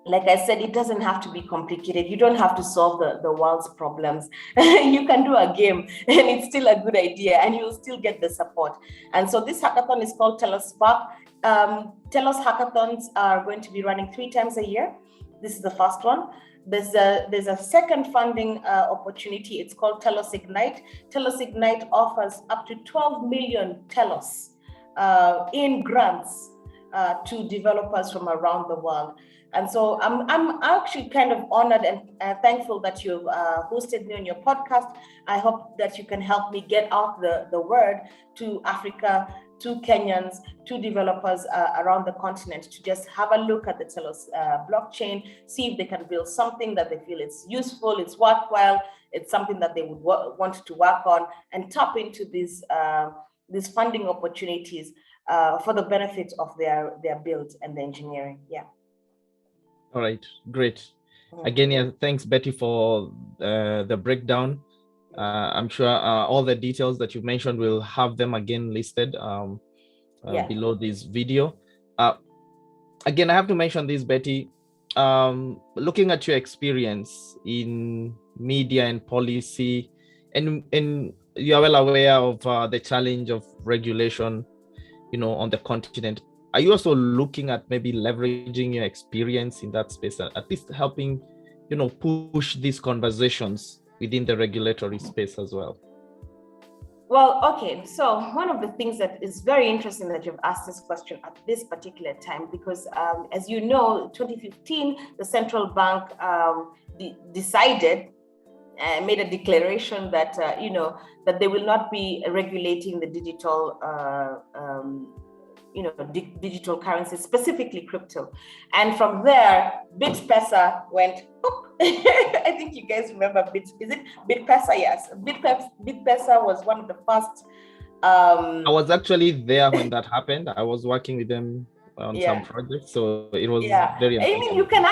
like I said, it doesn't have to be complicated. You don't have to solve the world's problems. You can do a game and it's still a good idea and you'll still get the support. And so this hackathon is called Telos Spark. Telos hackathons are going to be running 3 times a year. This is the first one. There's a second funding opportunity. It's called Telos Ignite. Telos Ignite offers up to 12 million Telos in grants to developers from around the world. And so I'm actually kind of honored and thankful that you've hosted me on your podcast. I hope that you can help me get out the word to Africa, to Kenyans, to developers around the continent to just have a look at the Telos blockchain, see if they can build something that they feel it's useful, it's worthwhile, it's something that they would want to work on, and tap into these funding opportunities for the benefit of their build and the engineering. Yeah. All right, great. Again, yeah, thanks, Betty, for the breakdown. I'm sure all the details that you've mentioned, we'll have them again listed below this video. Again, I have to mention this, Betty. Looking at your experience in media and policy, and you are well aware of the challenge of regulation, on the continent. Are you also looking at maybe leveraging your experience in that space, at least helping, push these conversations within the regulatory space as well? Well, okay. So one of the things that is very interesting that you've asked this question at this particular time, because as you know, 2015, the central bank decided, made a declaration that, that they will not be regulating the digital digital currencies, specifically crypto. And from there, BitPesa went, I think you guys remember BitPesa? Yes. BitPesa was one of the first. I was actually there when that happened. I was working with them on some projects, so it was very important. I mean, you can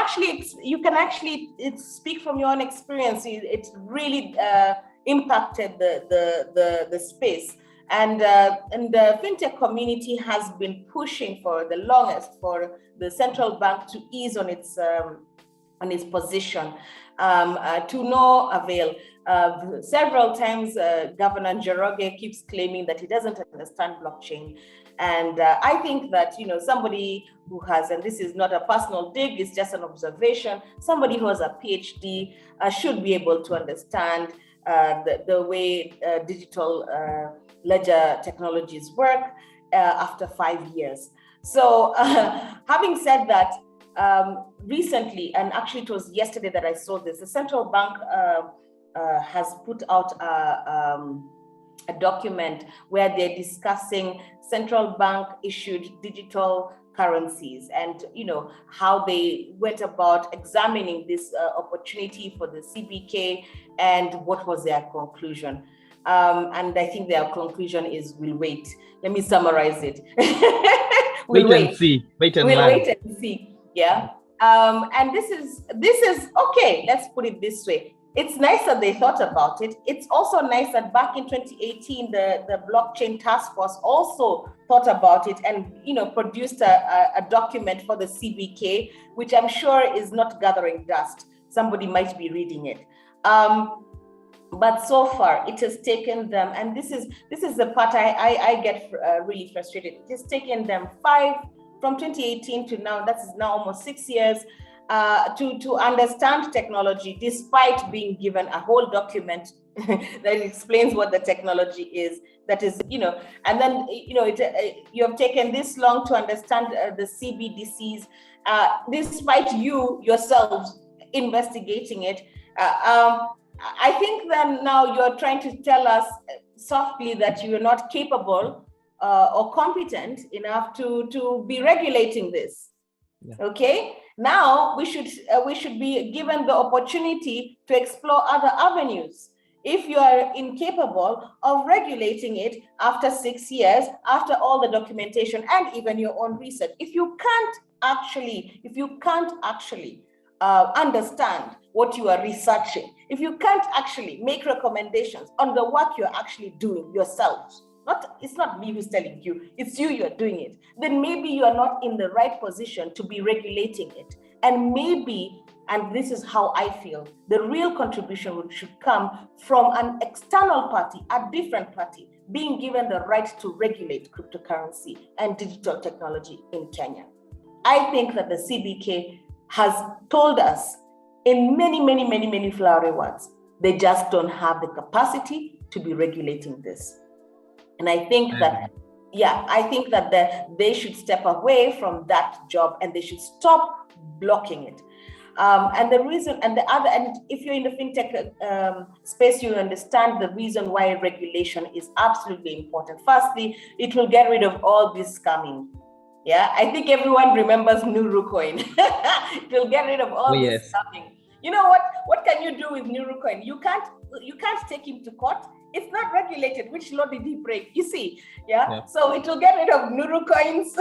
actually speak from your own experience. It really impacted the space. And the fintech community has been pushing for the longest for the central bank to ease on its position, to no avail. Several times, Governor Njoroge keeps claiming that he doesn't understand blockchain. And I think that, somebody who has, and this is not a personal dig, it's just an observation, somebody who has a PhD should be able to understand the way digital ledger technologies work after 5 years. So having said that, recently, and actually it was yesterday that I saw this, the central bank has put out a document where they're discussing central bank issued digital currencies and how they went about examining this opportunity for the CBK and what was their conclusion. And I think their conclusion is we'll wait. Let me summarize it. We'll wait and see. Wait and see. Yeah. And this is okay. Let's put it this way. It's nice that they thought about it. It's also nice that back in 2018, the blockchain task force also thought about it and produced a document for the CBK, which I'm sure is not gathering dust. Somebody might be reading it. But so far, it has taken them, and this is the part I get really frustrated. It has taken them from 2018 to now. That is now almost 6 years to understand technology, despite being given a whole document that explains what the technology is. That is, and then you have taken this long to understand the CBDCs, despite you yourselves investigating it. I think then now you're trying to tell us softly that you're not capable or competent enough to be regulating this. Yeah. Okay. Now we should be given the opportunity to explore other avenues. If you are incapable of regulating it after 6 years, after all the documentation and even your own research, if you can't actually understand what you are researching, if you can't actually make recommendations on the work you're actually doing yourself, it's not me who's telling you, it's you're doing it, then maybe you are not in the right position to be regulating it. And maybe, and this is how I feel, the real contribution should come from an external party, a different party, being given the right to regulate cryptocurrency and digital technology in Kenya. I think that the CBK has told us in many flowery words, they just don't have the capacity to be regulating this. And I think that, they should step away from that job and they should stop blocking it. And the reason, and if you're in the fintech space, you understand the reason why regulation is absolutely important. Firstly, it will get rid of all this scamming. Yeah, I think everyone remembers Nuru coin. It will get rid of all this scamming. You know what? What can you do with Nuru coin? You can't take him to court. It's not regulated. Which law did he break? You see, yeah. So it will get rid of Nuru coins,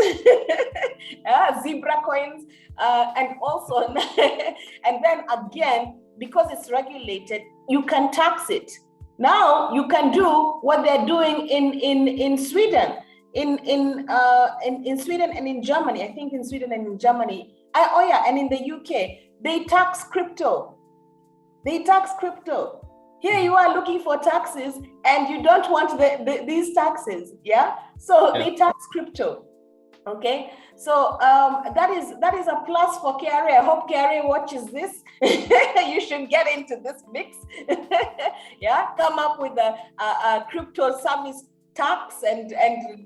zebra coins, and also, and then again, because it's regulated, you can tax it. Now you can do what they're doing in Sweden, in Sweden and in Germany. I think in Sweden and in Germany, and in the UK, they tax crypto. Here you are looking for taxes and you don't want these taxes, yeah? So they tax crypto, okay? So that is a plus for KRA. I hope KRA watches this. You should get into this mix, yeah? Come up with a crypto service tax and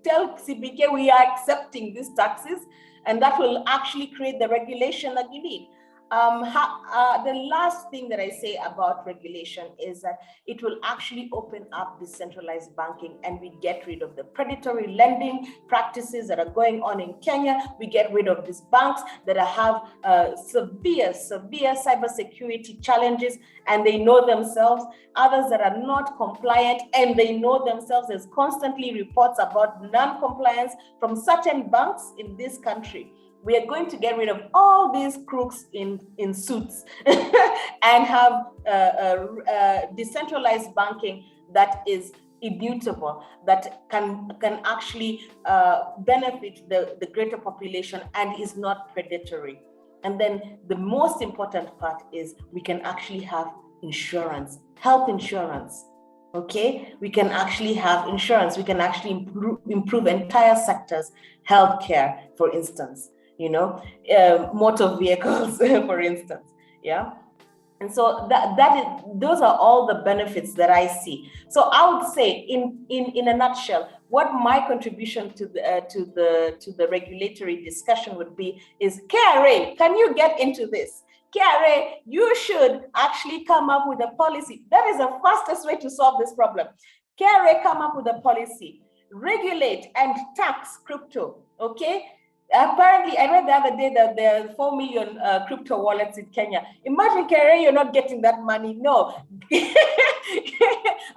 tell CBK we are accepting these taxes, and that will actually create the regulation that you need. The last thing that I say about regulation is that it will actually open up decentralized banking, and we get rid of the predatory lending practices that are going on in Kenya. We get rid of these banks that have severe cybersecurity challenges, and they know themselves. Others that are not compliant, and they know themselves. There's constantly reports about non-compliance from certain banks in this country. We are going to get rid of all these crooks in suits and have decentralized banking that is immutable, that can actually benefit the greater population and is not predatory. And then the most important part is we can actually have insurance, health insurance. Okay, we can actually have insurance. We can actually improve entire sectors, healthcare, for instance. Motor vehicles, for instance, yeah. And so those are all the benefits that I see. So I would say, in a nutshell, what my contribution to the regulatory discussion would be is, KRA, can you get into this? KRA, you should actually come up with a policy. That is the fastest way to solve this problem. KRA, come up with a policy, regulate and tax crypto, okay? Apparently, I read the other day that there are 4 million crypto wallets in Kenya. Imagine, KRA, you're not getting that money. No.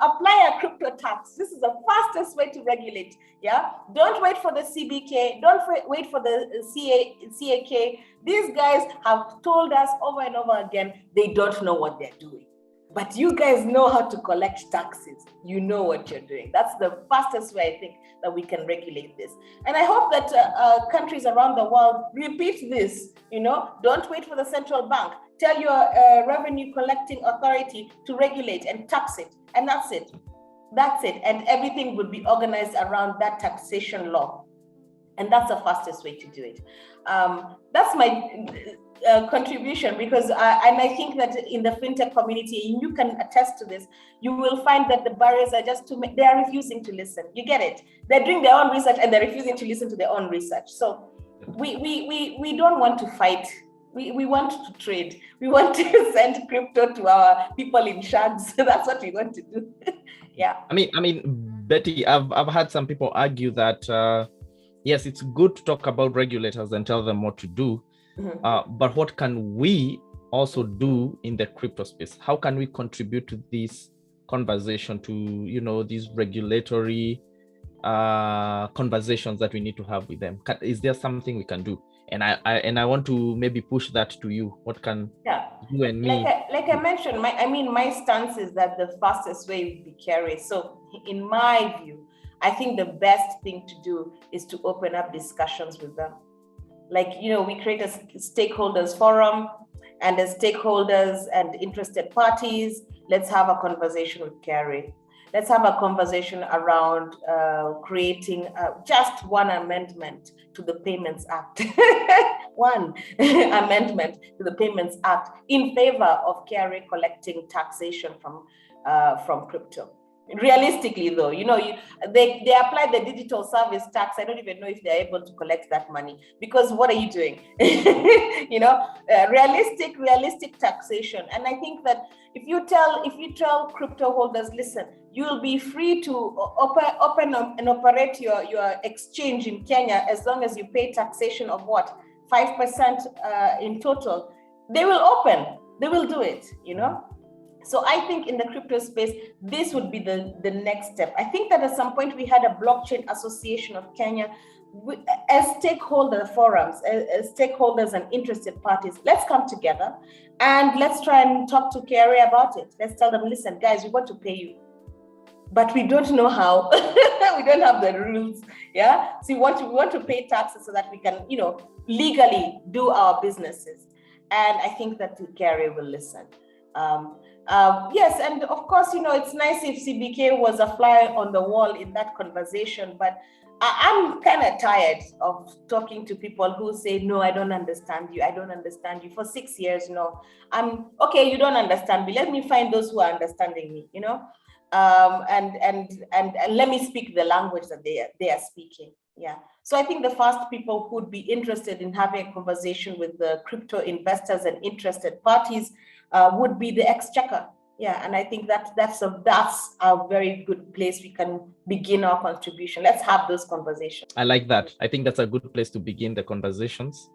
Apply a crypto tax. This is the fastest way to regulate. Yeah. Don't wait for the CBK. Don't wait for the CAK. These guys have told us over and over again, they don't know what they're doing. But you guys know how to collect taxes. You know what you're doing. That's the fastest way, I think, that we can regulate this. And I hope that countries around the world repeat this. Don't wait for the central bank. Tell your revenue collecting authority to regulate and tax it. And that's it. That's it. And everything would be organized around that taxation law. And that's the fastest way to do it. That's my contribution, because I think that in the fintech community, and you can attest to this, you will find that the barriers are just they are refusing to listen. You get it? They're doing their own research and they're refusing to listen to their own research. So we don't want to fight. We want to trade. We want to send crypto to our people in shags. That's what we want to do. Yeah. I mean, Betty, I've had some people argue that yes, it's good to talk about regulators and tell them what to do. Mm-hmm. But what can we also do in the crypto space? How can we contribute to this conversation, to these regulatory conversations that we need to have with them? Is there something we can do? And I want to maybe push that to you. What can you and me? Like I mentioned, my stance is that the fastest way would be KRA. So in my view, I think the best thing to do is to open up discussions with them. Like, we create a stakeholders forum, and as stakeholders and interested parties, let's have a conversation with Carrie. Let's have a conversation around creating just one amendment to the Payments Act. One amendment to the Payments Act in favor of Carrie collecting taxation from crypto. Realistically, though, they apply the digital service tax. I don't even know if they're able to collect that money, because what are you doing? Realistic taxation. And I think that if you tell crypto holders, listen, you will be free to open and operate your exchange in Kenya as long as you pay taxation of 5% in total, they will open. They will do it. So I think in the crypto space, this would be the next step. I think that at some point we had a blockchain association of Kenya as stakeholder forums, as stakeholders and interested parties. Let's come together and let's try and talk to Carrie about it. Let's tell them, listen, guys, we want to pay you, but we don't know how. We don't have the rules. Yeah. So we want to pay taxes so that we can, legally do our businesses. And I think that Carrie will listen. Yes, and of course, it's nice if CBK was a fly on the wall in that conversation, but I'm kind of tired of talking to people who say, no, I don't understand you. I don't understand you. For 6 years, I'm okay. You don't understand me. Let me find those who are understanding me, and let me speak the language that they are speaking. Yeah. So I think the first people who would be interested in having a conversation with the crypto investors and interested parties would be the Exchequer. Yeah, and I think that's a very good place we can begin our contribution. Let's have those conversations. I like that. I think that's a good place to begin the conversations.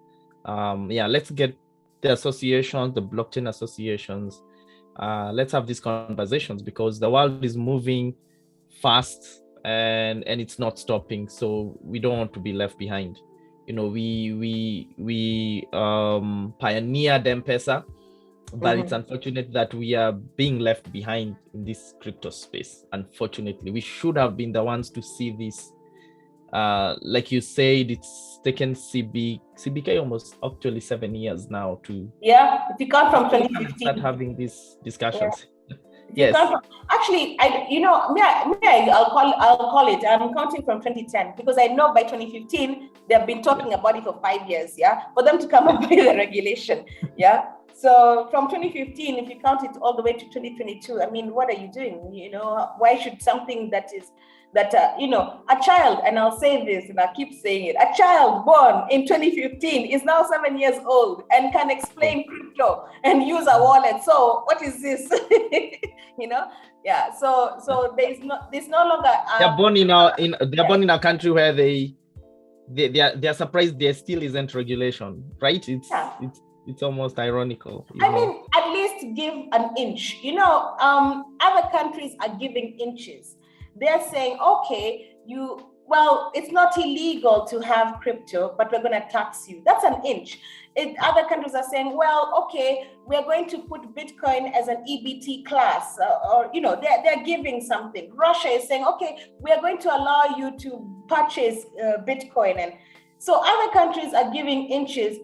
Let's get the associations, the blockchain associations. Let's have these conversations, because the world is moving fast and it's not stopping. So we don't want to be left behind. We pioneered M-Pesa. But it's unfortunate that we are being left behind in this crypto space. Unfortunately, we should have been the ones to see this. Like you said, it's taken CBK almost actually 7 years now to. Yeah, if you come from 2015. Start having these discussions. Yeah. Yes. Actually, I'll call it. I'm counting from 2010, because I know by 2015 they've been talking about it for 5 years. Yeah, for them to come up with the regulation. Yeah. So from 2015, if you count it all the way to 2022, I mean, what are you doing? Why should something that a child, and I'll say this and I'll keep saying it, a child born in 2015 is now 7 years old and can explain crypto and use a wallet. So what is this? Yeah. So there's no longer. They're born in a country where they're surprised there still isn't regulation, right? It's almost ironical. I mean, at least give an inch. Other countries are giving inches. They're saying, okay, it's not illegal to have crypto, but we're going to tax you. That's an inch. Other countries are saying, well, okay, we're going to put Bitcoin as an EBT class, they're giving something. Russia is saying, okay, we are going to allow you to purchase Bitcoin. And so other countries are giving inches.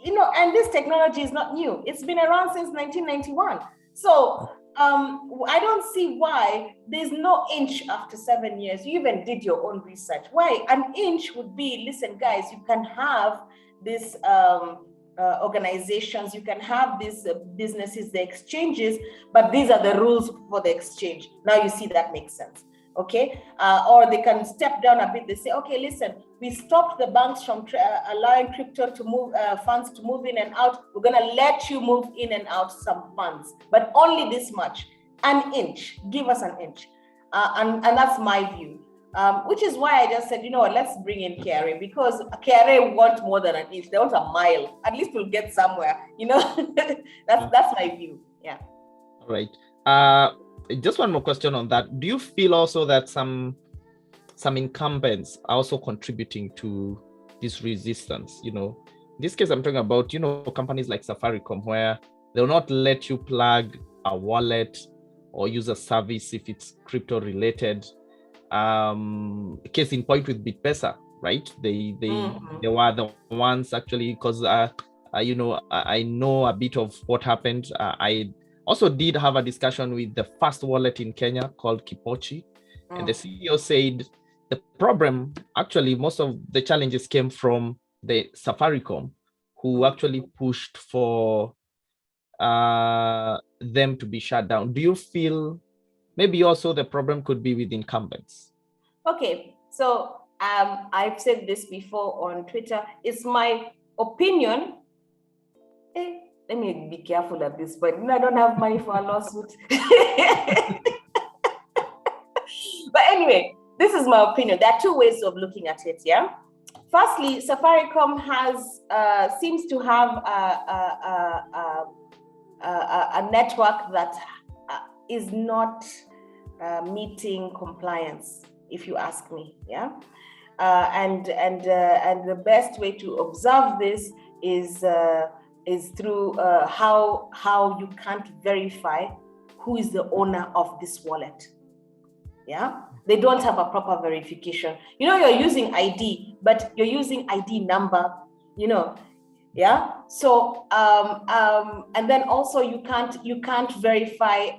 And this technology is not new. It's been around since 1991. So I don't see why there's no inch after 7 years. You even did your own research. Why? An inch would be, listen, guys, you can have these organizations, you can have these businesses, the exchanges, but these are the rules for the exchange. Now you see that makes sense. Okay, or they can step down a bit. They say, okay, listen, we stopped the banks from allowing crypto to move funds to move in and out. We're gonna let you move in and out some funds, but only this much, an inch. Give us an inch, and that's my view. Which is why I just said, let's bring in Carrie, because Carrie wants more than an inch. They want a mile. At least we'll get somewhere. That's my view. Yeah. All right. Just one more question on that. Do you feel also that some incumbents are also contributing to this resistance? In this case, I'm talking about, companies like Safaricom, where they'll not let you plug a wallet or use a service if it's crypto related. Case in point with Bitpesa, right? They were the ones actually, because I know a bit of what happened. I also did have a discussion with the first wallet in Kenya called Kipochi, and the CEO said the problem, actually, most of the challenges came from the Safaricom, who actually pushed for them to be shut down. Do you feel maybe also the problem could be with incumbents? Okay, so I've said this before on Twitter. It's my opinion. Let me be careful at this point. I don't have money for a lawsuit. But anyway, this is my opinion. There are two ways of looking at it. Yeah. Firstly, Safaricom seems to have a network that is not meeting compliance, if you ask me. Yeah. And the best way to observe this is through how you can't verify who is the owner of this wallet. Yeah, they don't have a proper verification. You're using ID, but you're using ID number. Yeah. So and then also you can't verify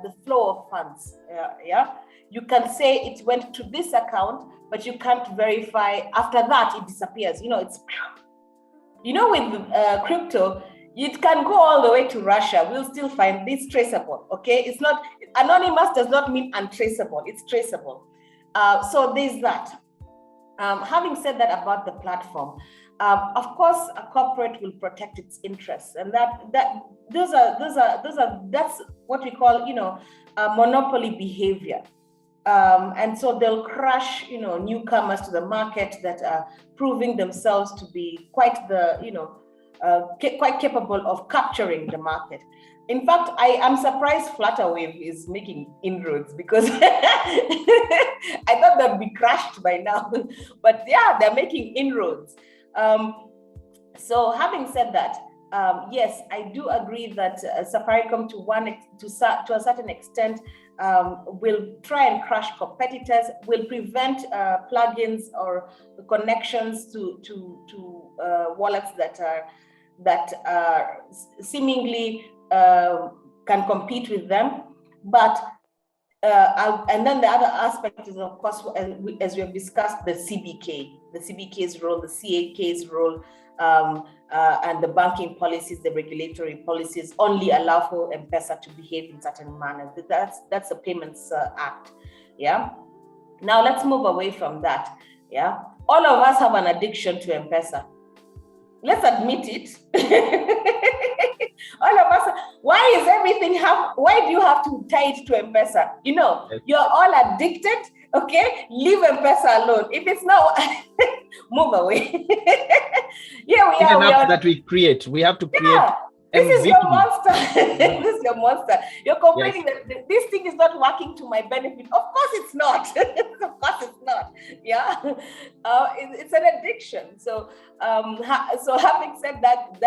the flow of funds. Yeah. You can say it went to this account, but you can't verify after that it disappears. It's with crypto, it can go all the way to Russia. We'll still find this traceable. Okay, it's not anonymous. Does not mean untraceable. It's traceable. So there's that. Having said that about the platform, of course, a corporate will protect its interests, and that's what we call monopoly behavior. And so they'll crush newcomers to the market that are proving themselves to be quite capable of capturing the market. In fact, I am surprised Flutterwave is making inroads, because I thought they'd be crashed by now. But yeah, they're making inroads. So having said that, yes, I do agree that Safaricom to a certain extent will try and crush competitors, will prevent plugins or connections to wallets that are seemingly can compete with them. But and then the other aspect is, of course, as we have discussed, the CBK's role, the CAK's role, and the banking policies, the regulatory policies only allow for M-Pesa to behave in certain manners. That's the Payments Act. Yeah. Now let's move away from that. Yeah. All of us have an addiction to M-Pesa. Let's admit it. All of us. Why do you have to tie it to M-Pesa? You're all addicted. Okay, leave M-Pesa alone. If it's not, move away. Yeah, we are. That we create. We have to create. Yeah. This is your monster. This is your monster. You're complaining that this thing is not working to my benefit. Of course it's not. Of course it's not. Yeah. It's an addiction. So having said that,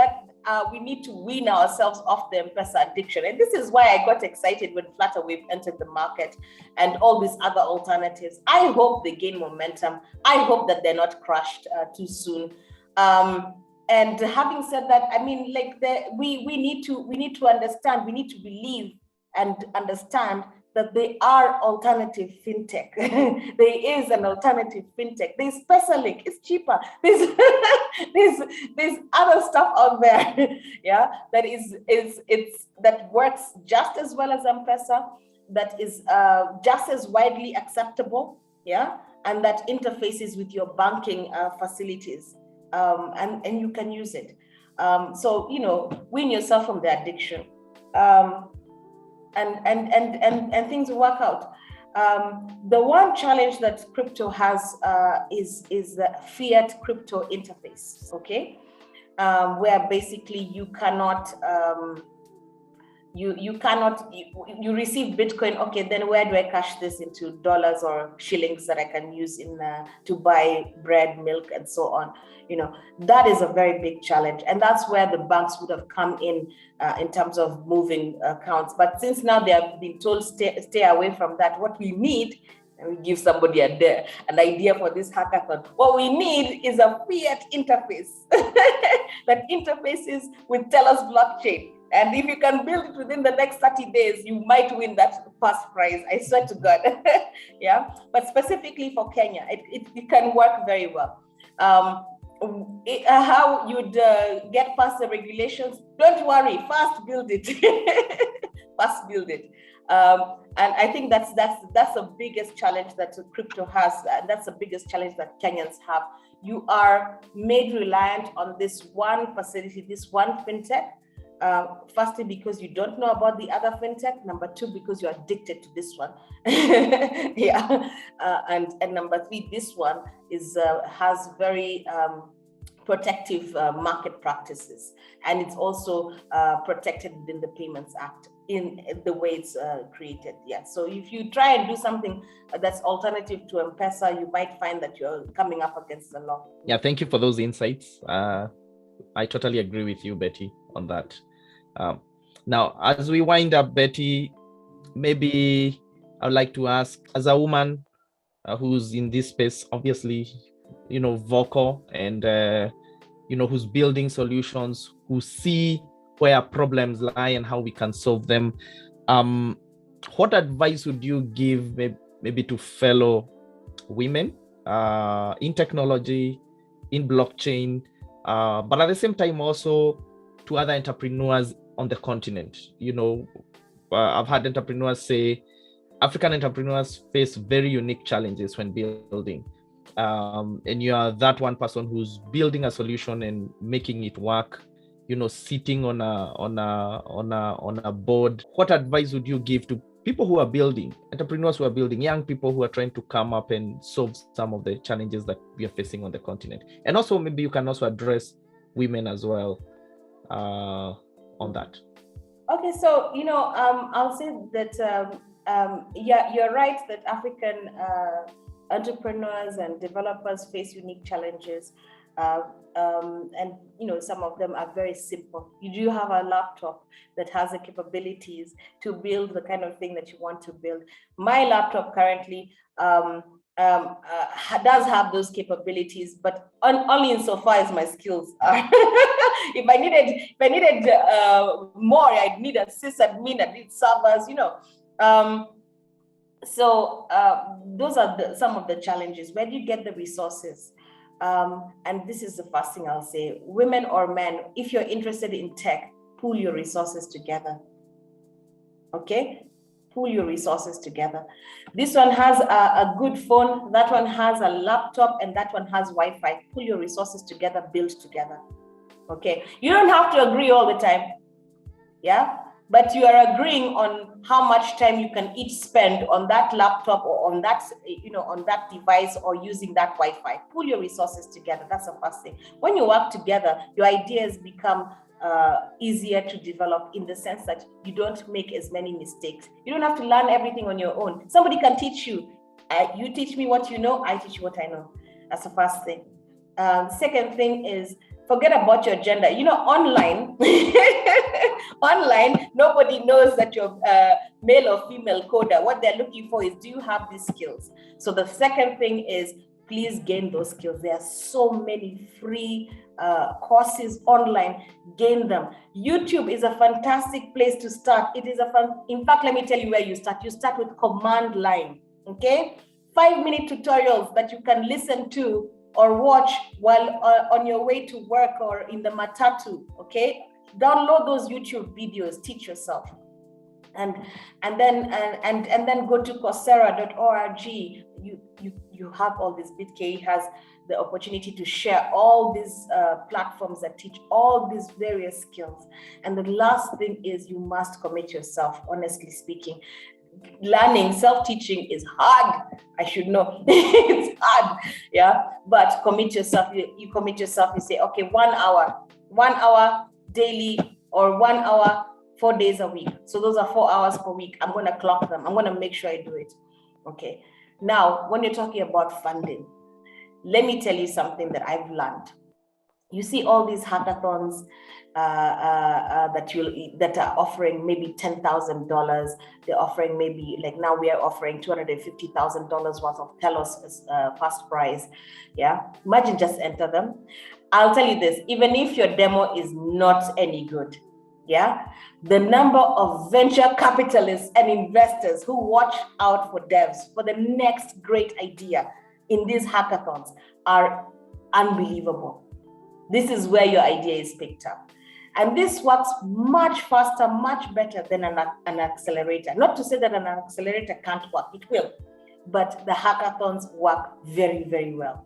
we need to wean ourselves off the M-Pesa addiction. And this is why I got excited when Flutterwave entered the market and all these other alternatives. I hope they gain momentum. I hope that they're not crushed too soon. And having said that, I mean, we need to understand, we need to believe and understand that they are alternative fintech. There is an alternative fintech. There's PesaLink, it's cheaper. There's other stuff out there, yeah, that works just as well as M-Pesa, that is just as widely acceptable, yeah, and that interfaces with your banking facilities. And you can use it. So wean yourself from the addiction, and things will work out. The one challenge that crypto has is the fiat crypto interface. Okay, where basically you cannot. You receive Bitcoin. Okay, then where do I cash this into dollars or shillings that I can use to buy bread, milk, and so on? That is a very big challenge, and that's where the banks would have come in terms of moving accounts. But since now they have been told stay away from that, what we need And we give somebody an idea for this hackathon. What we need is a fiat interface that interfaces with Telos blockchain. And if you can build it within the next 30 days, you might win that first prize. I swear to God. Yeah. But specifically for Kenya, it can work very well. How you'd get past the regulations, don't worry, fast build it. Fast build it. And I think that's the biggest challenge that crypto has. That's the biggest challenge that Kenyans have. You are made reliant on this one facility, this one fintech. Firstly, because you don't know about the other fintech. Number two, because you're addicted to this one. Yeah. And number three, this one has very protective market practices, and it's also protected within the Payments Act in the way it's created. Yeah. So if you try and do something that's alternative to M-Pesa, you might find that you're coming up against the law. Yeah, thank you for those insights. I totally agree with you, Betty, on that. Now, as we wind up, Betty, maybe I'd like to ask, as a woman who's in this space, obviously, vocal and, who's building solutions, who see where problems lie and how we can solve them. What advice would you give maybe to fellow women in technology, in blockchain, but at the same time also to other entrepreneurs on the continent? I've had entrepreneurs say African entrepreneurs face very unique challenges when building. And you are that one person who's building a solution and making it work, sitting on a board. What advice would you give to people who are building, entrepreneurs who are building, young people who are trying to come up and solve some of the challenges that we are facing on the continent? And also maybe you can also address women as well on that. Okay, so I'll say that yeah, you're right that African entrepreneurs and developers face unique challenges, and some of them are very simple. You do have a laptop that has the capabilities to build the kind of thing that you want to build. My laptop currently does have those capabilities, but only insofar as my skills are. If I needed more, I'd need a sysadmin, I'd need servers, So those are some of the challenges. Where do you get the resources? And this is the first thing I'll say. Women or men, if you're interested in tech, pool your resources together. Okay? Pool your resources together. This one has a good phone, that one has a laptop, and that one has Wi-Fi. Pull your resources together, build together. Okay? You don't have to agree all the time. Yeah? But you are agreeing on how much time you can each spend on that laptop or on that, on that device or using that Wi-Fi. Pull your resources together. That's the first thing. When you work together, your ideas become easier to develop in the sense that you don't make as many mistakes. You don't have to learn everything on your own. Somebody can teach you. You teach me what you know, I teach you what I know. That's the first thing. Second thing is, forget about your gender. Online, online, nobody knows that you're male or female coder. What they're looking for is, do you have these skills? So the second thing is, please gain those skills. There are so many free courses online. Gain them. YouTube is a fantastic place to start. It is in fact, let me tell you where you start. You start with command line, okay? 5-minute tutorials that you can listen to or watch while on your way to work or in the matatu, okay? Download those YouTube videos, teach yourself. And then go to Coursera.org. You have all this. BitK has the opportunity to share all these platforms that teach all these various skills. And the last thing is, you must commit yourself, honestly speaking. Learning, self-teaching is hard. I should know. It's hard, yeah. But commit yourself. You commit yourself. You say, okay, 1 hour daily, or 1 hour 4 days a week. So those are 4 hours per week. I'm going to clock them. I'm going to make sure I do it. Okay. Now, when you're talking about funding, let me tell you something that I've learned. You see all these hackathons that are offering maybe $10,000. They're offering maybe, like now we are offering $250,000 worth of Telos first prize. Yeah, imagine, just enter them. I'll tell you this: even if your demo is not any good, yeah, the number of venture capitalists and investors who watch out for devs for the next great idea in these hackathons are unbelievable. This is where your idea is picked up. And this works much faster, much better than an accelerator. Not to say that an accelerator can't work, it will, but the hackathons work very, very well.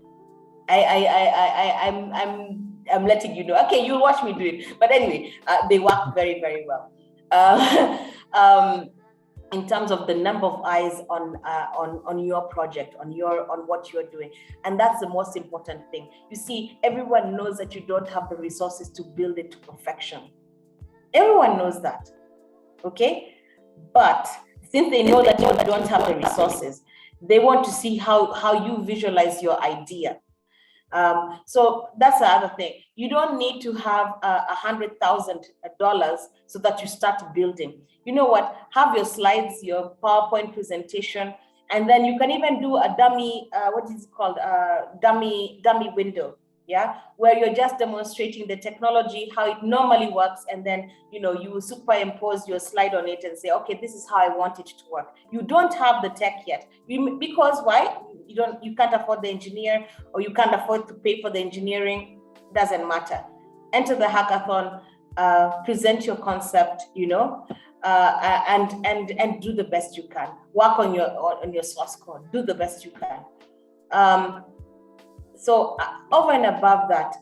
I'm letting you know. Okay, you'll watch me do it. But anyway, they work very, very well. In terms of the number of eyes on your project, on what you're doing. And that's the most important thing. You see, everyone knows that you don't have the resources to build it to perfection. Everyone knows that, okay? But since they know that you don't have the resources, they want to see how you visualize your idea. So that's the other thing. You don't need to have $100,000 so that you start building. You know what? Have your slides, your PowerPoint presentation, and then you can even do a dummy, what is it called? Dummy window, yeah, where you're just demonstrating the technology, how it normally works, and then you superimpose your slide on it and say, okay, this is how I want it to work. You don't have the tech yet, because why? You can't afford the engineer, or you can't afford to pay for the engineering. Doesn't matter. Enter the hackathon, present your concept, and do the best you can. Work on your source code. Do the best you can. So over and above that,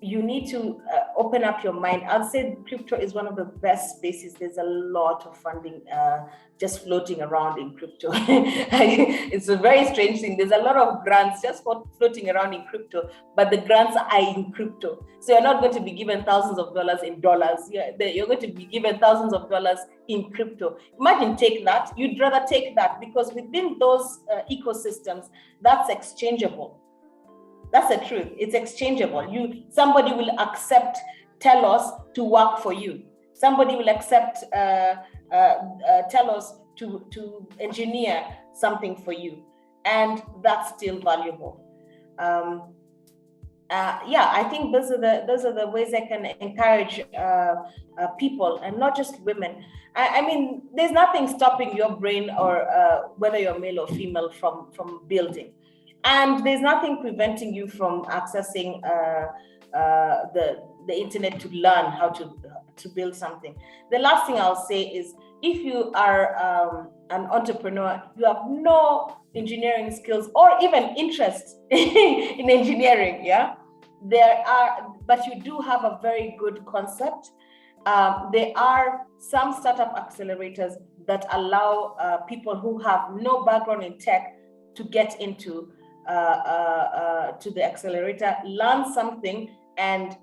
you need to open up your mind. I'd say crypto is one of the best spaces. There's a lot of funding just floating around in crypto. It's a very strange thing. There's a lot of grants just floating around in crypto, but the grants are in crypto. So you're not going to be given thousands of dollars in dollars. You're going to be given thousands of dollars in crypto. Imagine, take that. You'd rather take that, because within those ecosystems, that's exchangeable. That's the truth. It's exchangeable. Somebody will accept Telos to work for you. Somebody will accept Telos to engineer something for you, and that's still valuable. I think those are the ways I can encourage people, and not just women. I mean, there's nothing stopping your brain, or whether you're male or female, from building. And there's nothing preventing you from accessing the internet to learn how to build something. The last thing I'll say is, if you are an entrepreneur, you have no engineering skills or even interest in engineering, but you do have a very good concept. There are some startup accelerators that allow people who have no background in tech to get into to the accelerator, learn something, and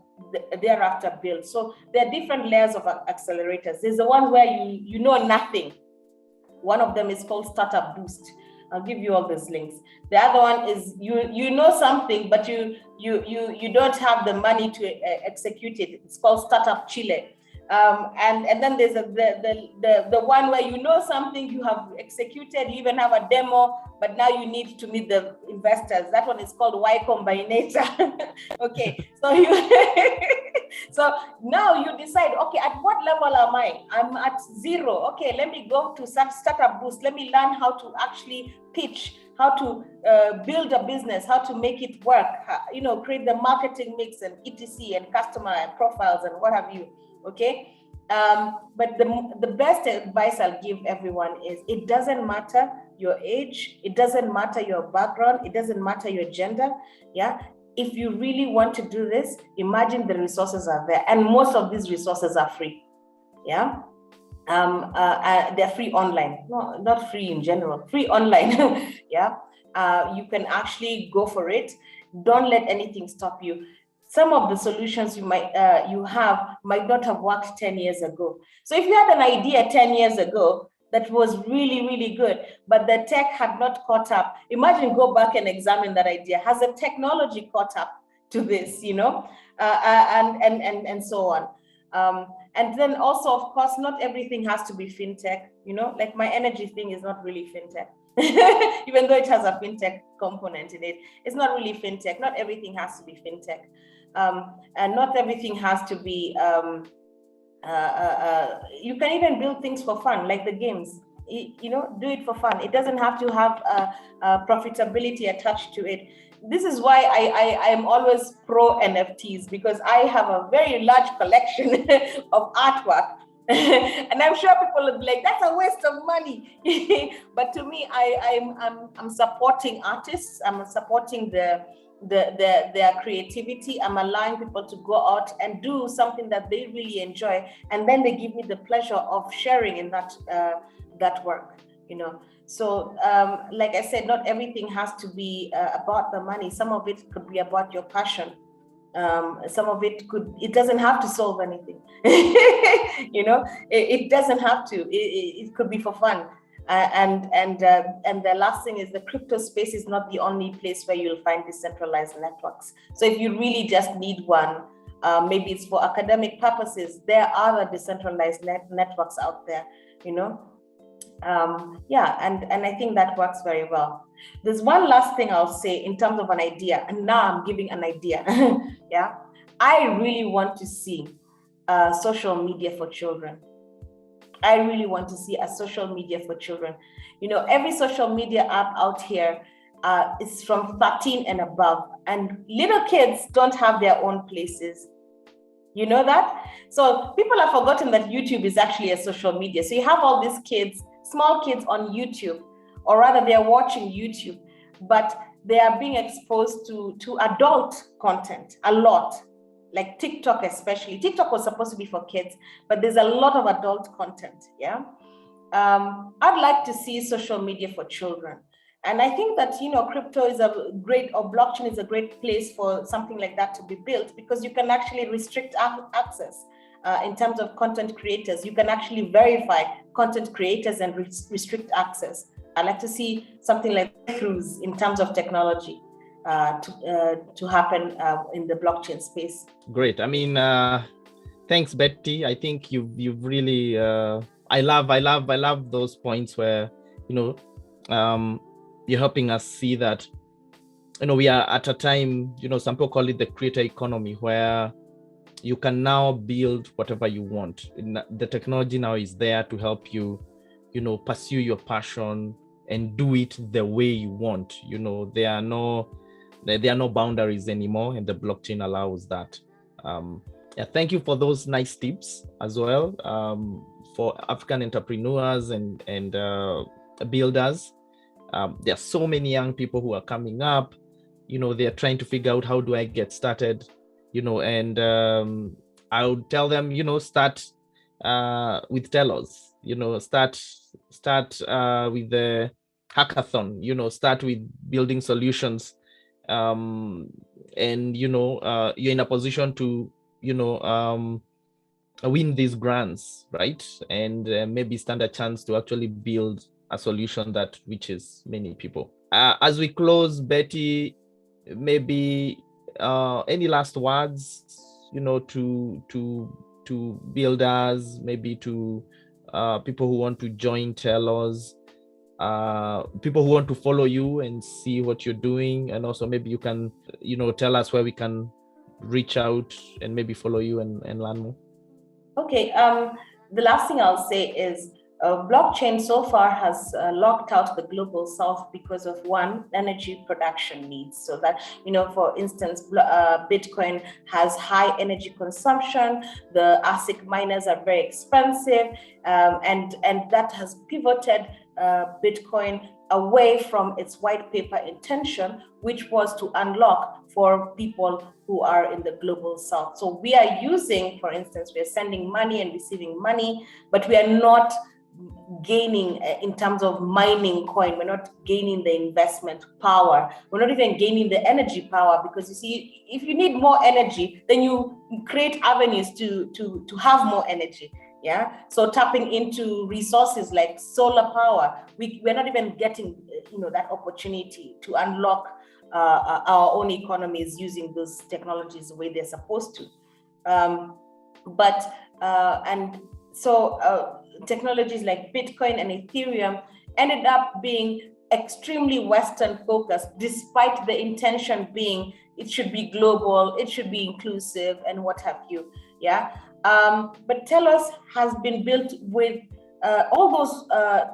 thereafter build. So there are different layers of accelerators. There's the one where you know nothing. One of them is called Startup Boost. I'll give you all those links. The other one is you know something, but you don't have the money to execute it. It's called Startup Chile. And then there's the one where you know something, you have executed, you even have a demo, but now you need to meet the investors. That one is called Y Combinator. Okay, so now you decide, okay, at what level am I? I'm at 0. Okay, let me go to Startup Boost. Let me learn how to actually pitch, how to build a business, how to make it work, create the marketing mix and etc. and customer and profiles and what have you. Okay, but the best advice I'll give everyone is, it doesn't matter your age, it doesn't matter your background, it doesn't matter your gender. If you really want to do this, imagine the resources are there, and most of these resources are free. They're free online, no, not free in general, free online. You can actually go for it. Don't let anything stop you. Some of the solutions you might not have worked 10 years ago. So if you had an idea 10 years ago that was really, really good, but the tech had not caught up, imagine, go back and examine that idea. Has the technology caught up? to this, and so on. And then also, of course, not everything has to be fintech, like my energy thing is not really fintech. Even though it has a fintech component in it, it's not really fintech. Not everything has to be fintech. And not everything has to be, you can even build things for fun, like the games. Do it for fun. It doesn't have to have profitability attached to it. This is why I am always pro NFTs, because I have a very large collection of artwork. And I'm sure people will be like, that's a waste of money. But to me, I'm supporting artists. I'm supporting their creativity. I'm allowing people to go out and do something that they really enjoy, and then they give me the pleasure of sharing in that work. So like I said, not everything has to be about the money. Some of it could be about your passion. Some of it doesn't have to solve anything. It doesn't have to. It could be for fun. And the last thing is, the crypto space is not the only place where you'll find decentralized networks. So if you really just need one, maybe it's for academic purposes, there are other decentralized networks out there, and I think that works very well. There's one last thing I'll say in terms of an idea, and now I'm giving an idea. Yeah, I really want to see social media for children. I really want to see a social media for children. Every social media app out here is from 13 and above, and little kids don't have their own places. You know that? So people have forgotten that YouTube is actually a social media. So you have all these kids, small kids on YouTube, or rather they're watching YouTube, but they are being exposed to adult content a lot, like TikTok especially. TikTok was supposed to be for kids, but there's a lot of adult content, yeah? I'd like to see social media for children. And I think that, crypto is or blockchain is a great place for something like that to be built, because you can actually restrict access in terms of content creators. You can actually verify content creators and restrict access. I'd like to see something like breakthroughs in terms of technology to happen in the blockchain space. Great. I mean, thanks, Betty. I think you've really, I love those points where, you're helping us see that, we are at a time, some people call it the creator economy, where you can now build whatever you want. The technology now is there to help you, pursue your passion and do it the way you want. There are no boundaries anymore, and the blockchain allows that. Thank you for those nice tips as well, for African entrepreneurs and builders. There are so many young people who are coming up. They're trying to figure out, how do I get started? And I would tell them, start with Telos. Start with the hackathon. Start with building solutions. And you're in a position to win these grants, right? And maybe stand a chance to actually build a solution that reaches many people. As we close, Betty, maybe any last words, to builders, maybe to people who want to join Telos, people who want to follow you and see what you're doing, and also maybe you can, tell us where we can reach out and maybe follow you and learn more. Okay. The last thing I'll say is, blockchain so far has locked out the global south because of one, energy production needs. So that, for instance, Bitcoin has high energy consumption. The ASIC miners are very expensive, and that has pivoted Bitcoin away from its white paper intention, which was to unlock for people who are in the global south. So we are using, for instance, we are sending money and receiving money, but we are not gaining in terms of mining coin. We're not gaining the investment power. We're not even gaining the energy power, because you see, if you need more energy, then you create avenues to have more energy. Yeah. So tapping into resources like solar power, we're not even getting, that opportunity to unlock our own economies using those technologies the way they're supposed to. Technologies like Bitcoin and Ethereum ended up being extremely Western focused, despite the intention being it should be global, it should be inclusive, and what have you. Yeah. But Telos has been built with all those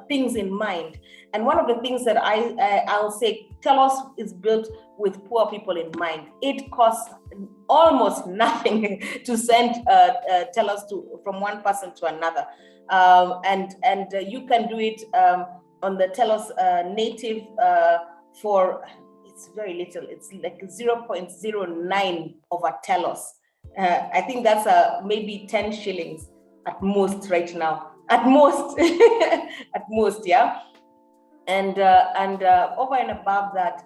things in mind. And one of the things that I'll say, Telos is built with poor people in mind. It costs almost nothing to send Telos from one person to another. You can do it on the Telos native for, it's very little. It's like 0.09 of a Telos. I think that's maybe 10 shillings at most right now. At most, at most, yeah. And over and above that,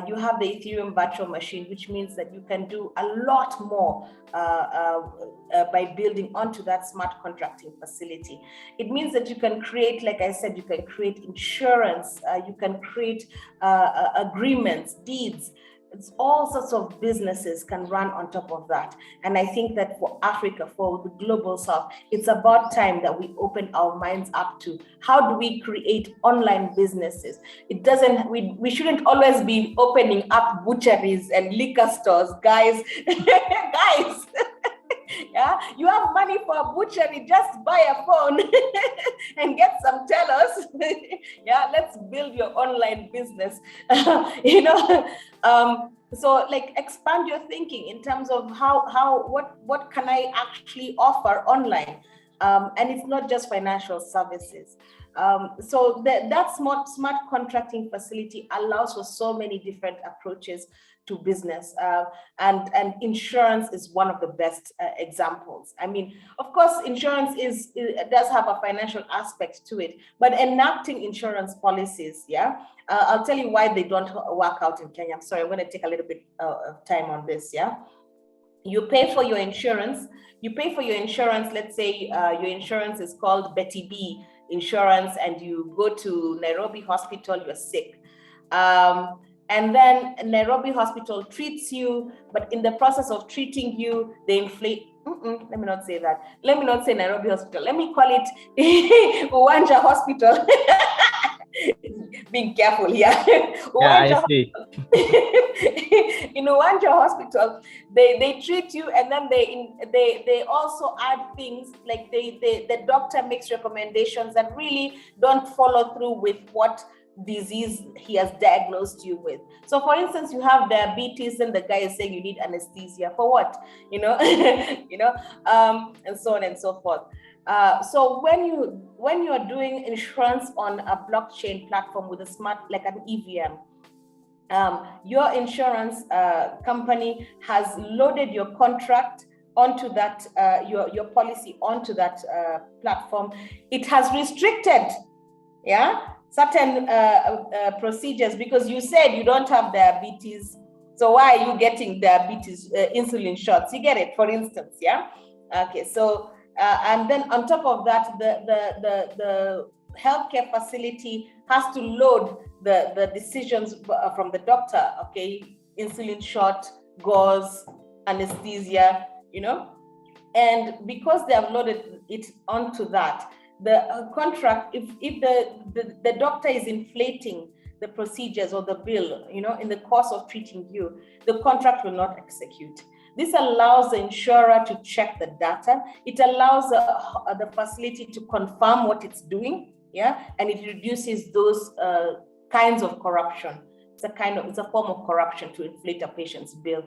you have the Ethereum virtual machine, which means that you can do a lot more by building onto that smart contracting facility. It means that you can create, like I said, you can create insurance, you can create agreements, deeds. It's all sorts of businesses can run on top of that. And I think that for Africa, for the global South, it's about time that we open our minds up to how do we create online businesses. It doesn't, we shouldn't always be opening up butcheries and liquor stores, guys. Guys. Yeah, you have money for a butchery, just buy a phone and get some Telos. Yeah, let's build your online business. So like expand your thinking in terms of what can I actually offer online? And it's not just financial services. So that smart contracting facility allows for so many different approaches to business, and insurance is one of the best examples. I mean, of course, insurance does have a financial aspect to it, but enacting insurance policies, yeah, I'll tell you why they don't work out in Kenya. I'm sorry, I'm going to take a little bit of time on this, yeah. You pay for your insurance. Let's say your insurance is called Betty B insurance, and you go to Nairobi hospital, you're sick. And then Nairobi hospital treats you, but in the process of treating you, they inflate. Let me not say that. Let me not say Nairobi hospital. Let me call it Uwanja hospital. Being careful here. Yeah, I see. In Uwanja hospital, they treat you, and then they also add things like the doctor makes recommendations that really don't follow through with what disease he has diagnosed you with. So for instance, you have diabetes and the guy is saying you need anesthesia for what, and so on and so forth. So when you're doing insurance on a blockchain platform with a smart, like an EVM, your insurance company has loaded your contract onto that, your policy onto that platform. It has restricted, certain procedures, because you said you don't have diabetes. So why are you getting diabetes insulin shots? You get it, for instance, yeah? Okay, so, and then on top of that, the healthcare facility has to load the decisions from the doctor, okay? Insulin shot, gauze, anesthesia, and because they have loaded it onto that, the contract, if the doctor is inflating the procedures or the bill, in the course of treating you, the contract will not execute. This allows the insurer to check the data. It allows the facility to confirm what it's doing, and it reduces those kinds of corruption. It's a form of corruption to inflate a patient's bill,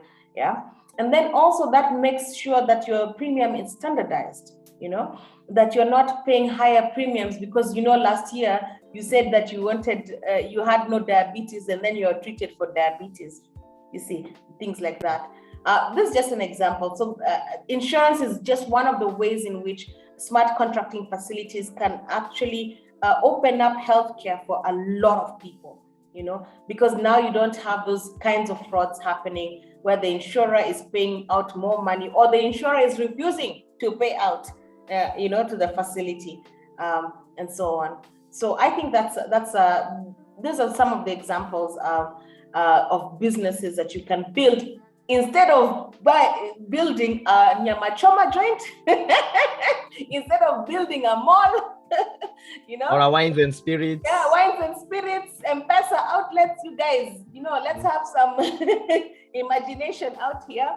and then also that makes sure that your premium is standardized, that you're not paying higher premiums because, last year you said that you had no diabetes and then you're treated for diabetes. You see, things like that. This is just an example. So insurance is just one of the ways in which smart contracting facilities can actually open up healthcare for a lot of people, because now you don't have those kinds of frauds happening where the insurer is paying out more money or the insurer is refusing to pay out, to the facility, and so on. So I think these are some of the examples. of businesses that you can build instead of building a nyama choma joint, instead of building a mall, or a wines and spirits. Yeah, wines and spirits, M-Pesa outlets, you guys, let's have some imagination out here.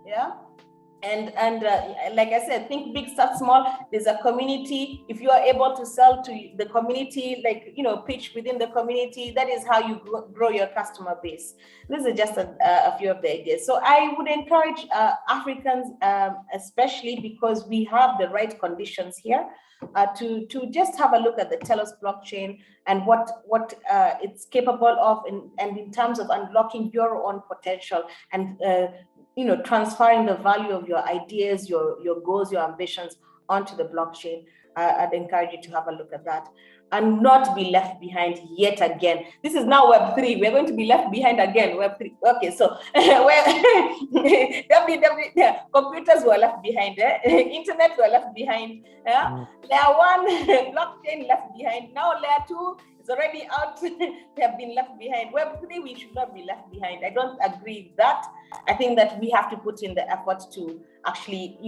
Yeah. And like I said, think big, start small. There's a community. If you are able to sell to the community, pitch within the community, that is how you grow your customer base. These are just a few of the ideas. So I would encourage Africans, especially because we have the right conditions here, to just have a look at the Telos blockchain and what it's capable of, and in terms of unlocking your own potential and transferring the value of your ideas, your goals, your ambitions onto the blockchain. I'd encourage you to have a look at that and not be left behind yet again. This is now Web3. We're going to be left behind again, Web3. Okay, so computers were left behind, internet were left behind, layer 1, blockchain left behind. Now layer 2 is already out. They have been left behind. Web3, we should not be left behind. I don't agree with that. I think that we have to put in the effort to actually,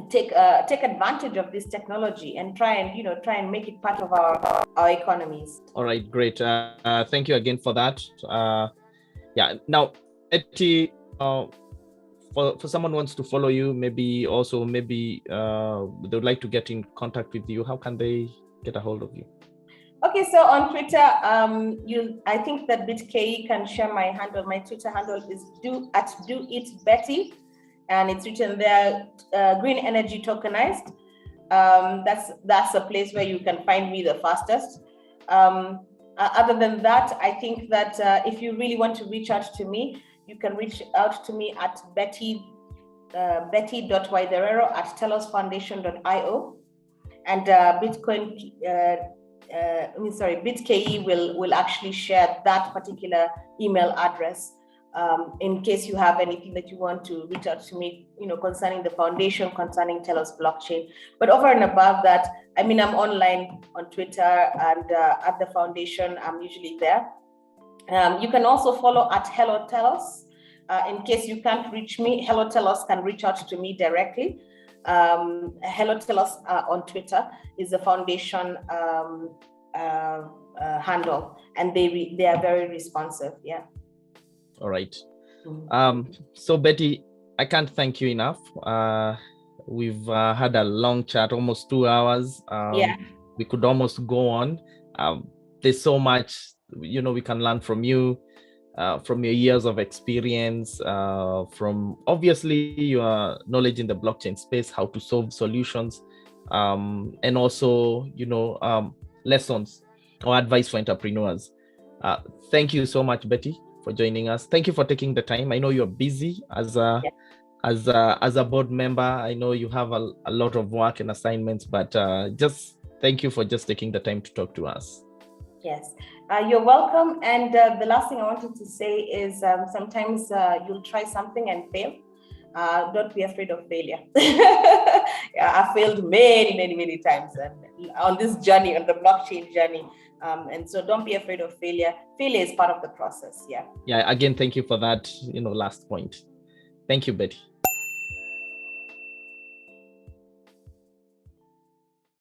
take advantage of this technology and try and make it part of our economies. All right, great. Thank you again for that. Now, Betty, for someone who wants to follow you, maybe they would like to get in contact with you, how can they get a hold of you? Okay, so on Twitter, I think that BitKE can share my handle. My Twitter handle is @doitbetty, and it's written there, green energy tokenized. That's a place where you can find me the fastest. Other than that, I think that if you really want to reach out to me, you can reach out to me at betty.waitherero@telosfoundation.io, and BitKE will actually share that particular email address in case you have anything that you want to reach out to me, concerning the foundation, concerning Telos blockchain. But over and above that, I'm online on Twitter, and at the foundation, I'm usually there. You can also follow at Hello Telos. In case you can't reach me, Hello Telos can reach out to me directly. Hello Telos on Twitter is the foundation handle, and they are very responsive. Yeah. All right. So Betty, I can't thank you enough. We've had a long chat, almost 2 hours. We could almost go on. There's so much we can learn from you, from your years of experience, from obviously your knowledge in the blockchain space, how to solve solutions, and also lessons or advice for entrepreneurs. Thank you so much, Betty, for joining us. Thank you for taking the time. I know you're busy as a board member. I know you have a lot of work and assignments, but just thank you for just taking the time to talk to us. Yes, you're welcome. And the last thing I wanted to say is sometimes you'll try something and fail. Don't be afraid of failure. I failed many times on this journey, on the blockchain journey. And so don't be afraid of failure. Failure is part of the process. Yeah. Again, thank you for that, last point. Thank you, Betty.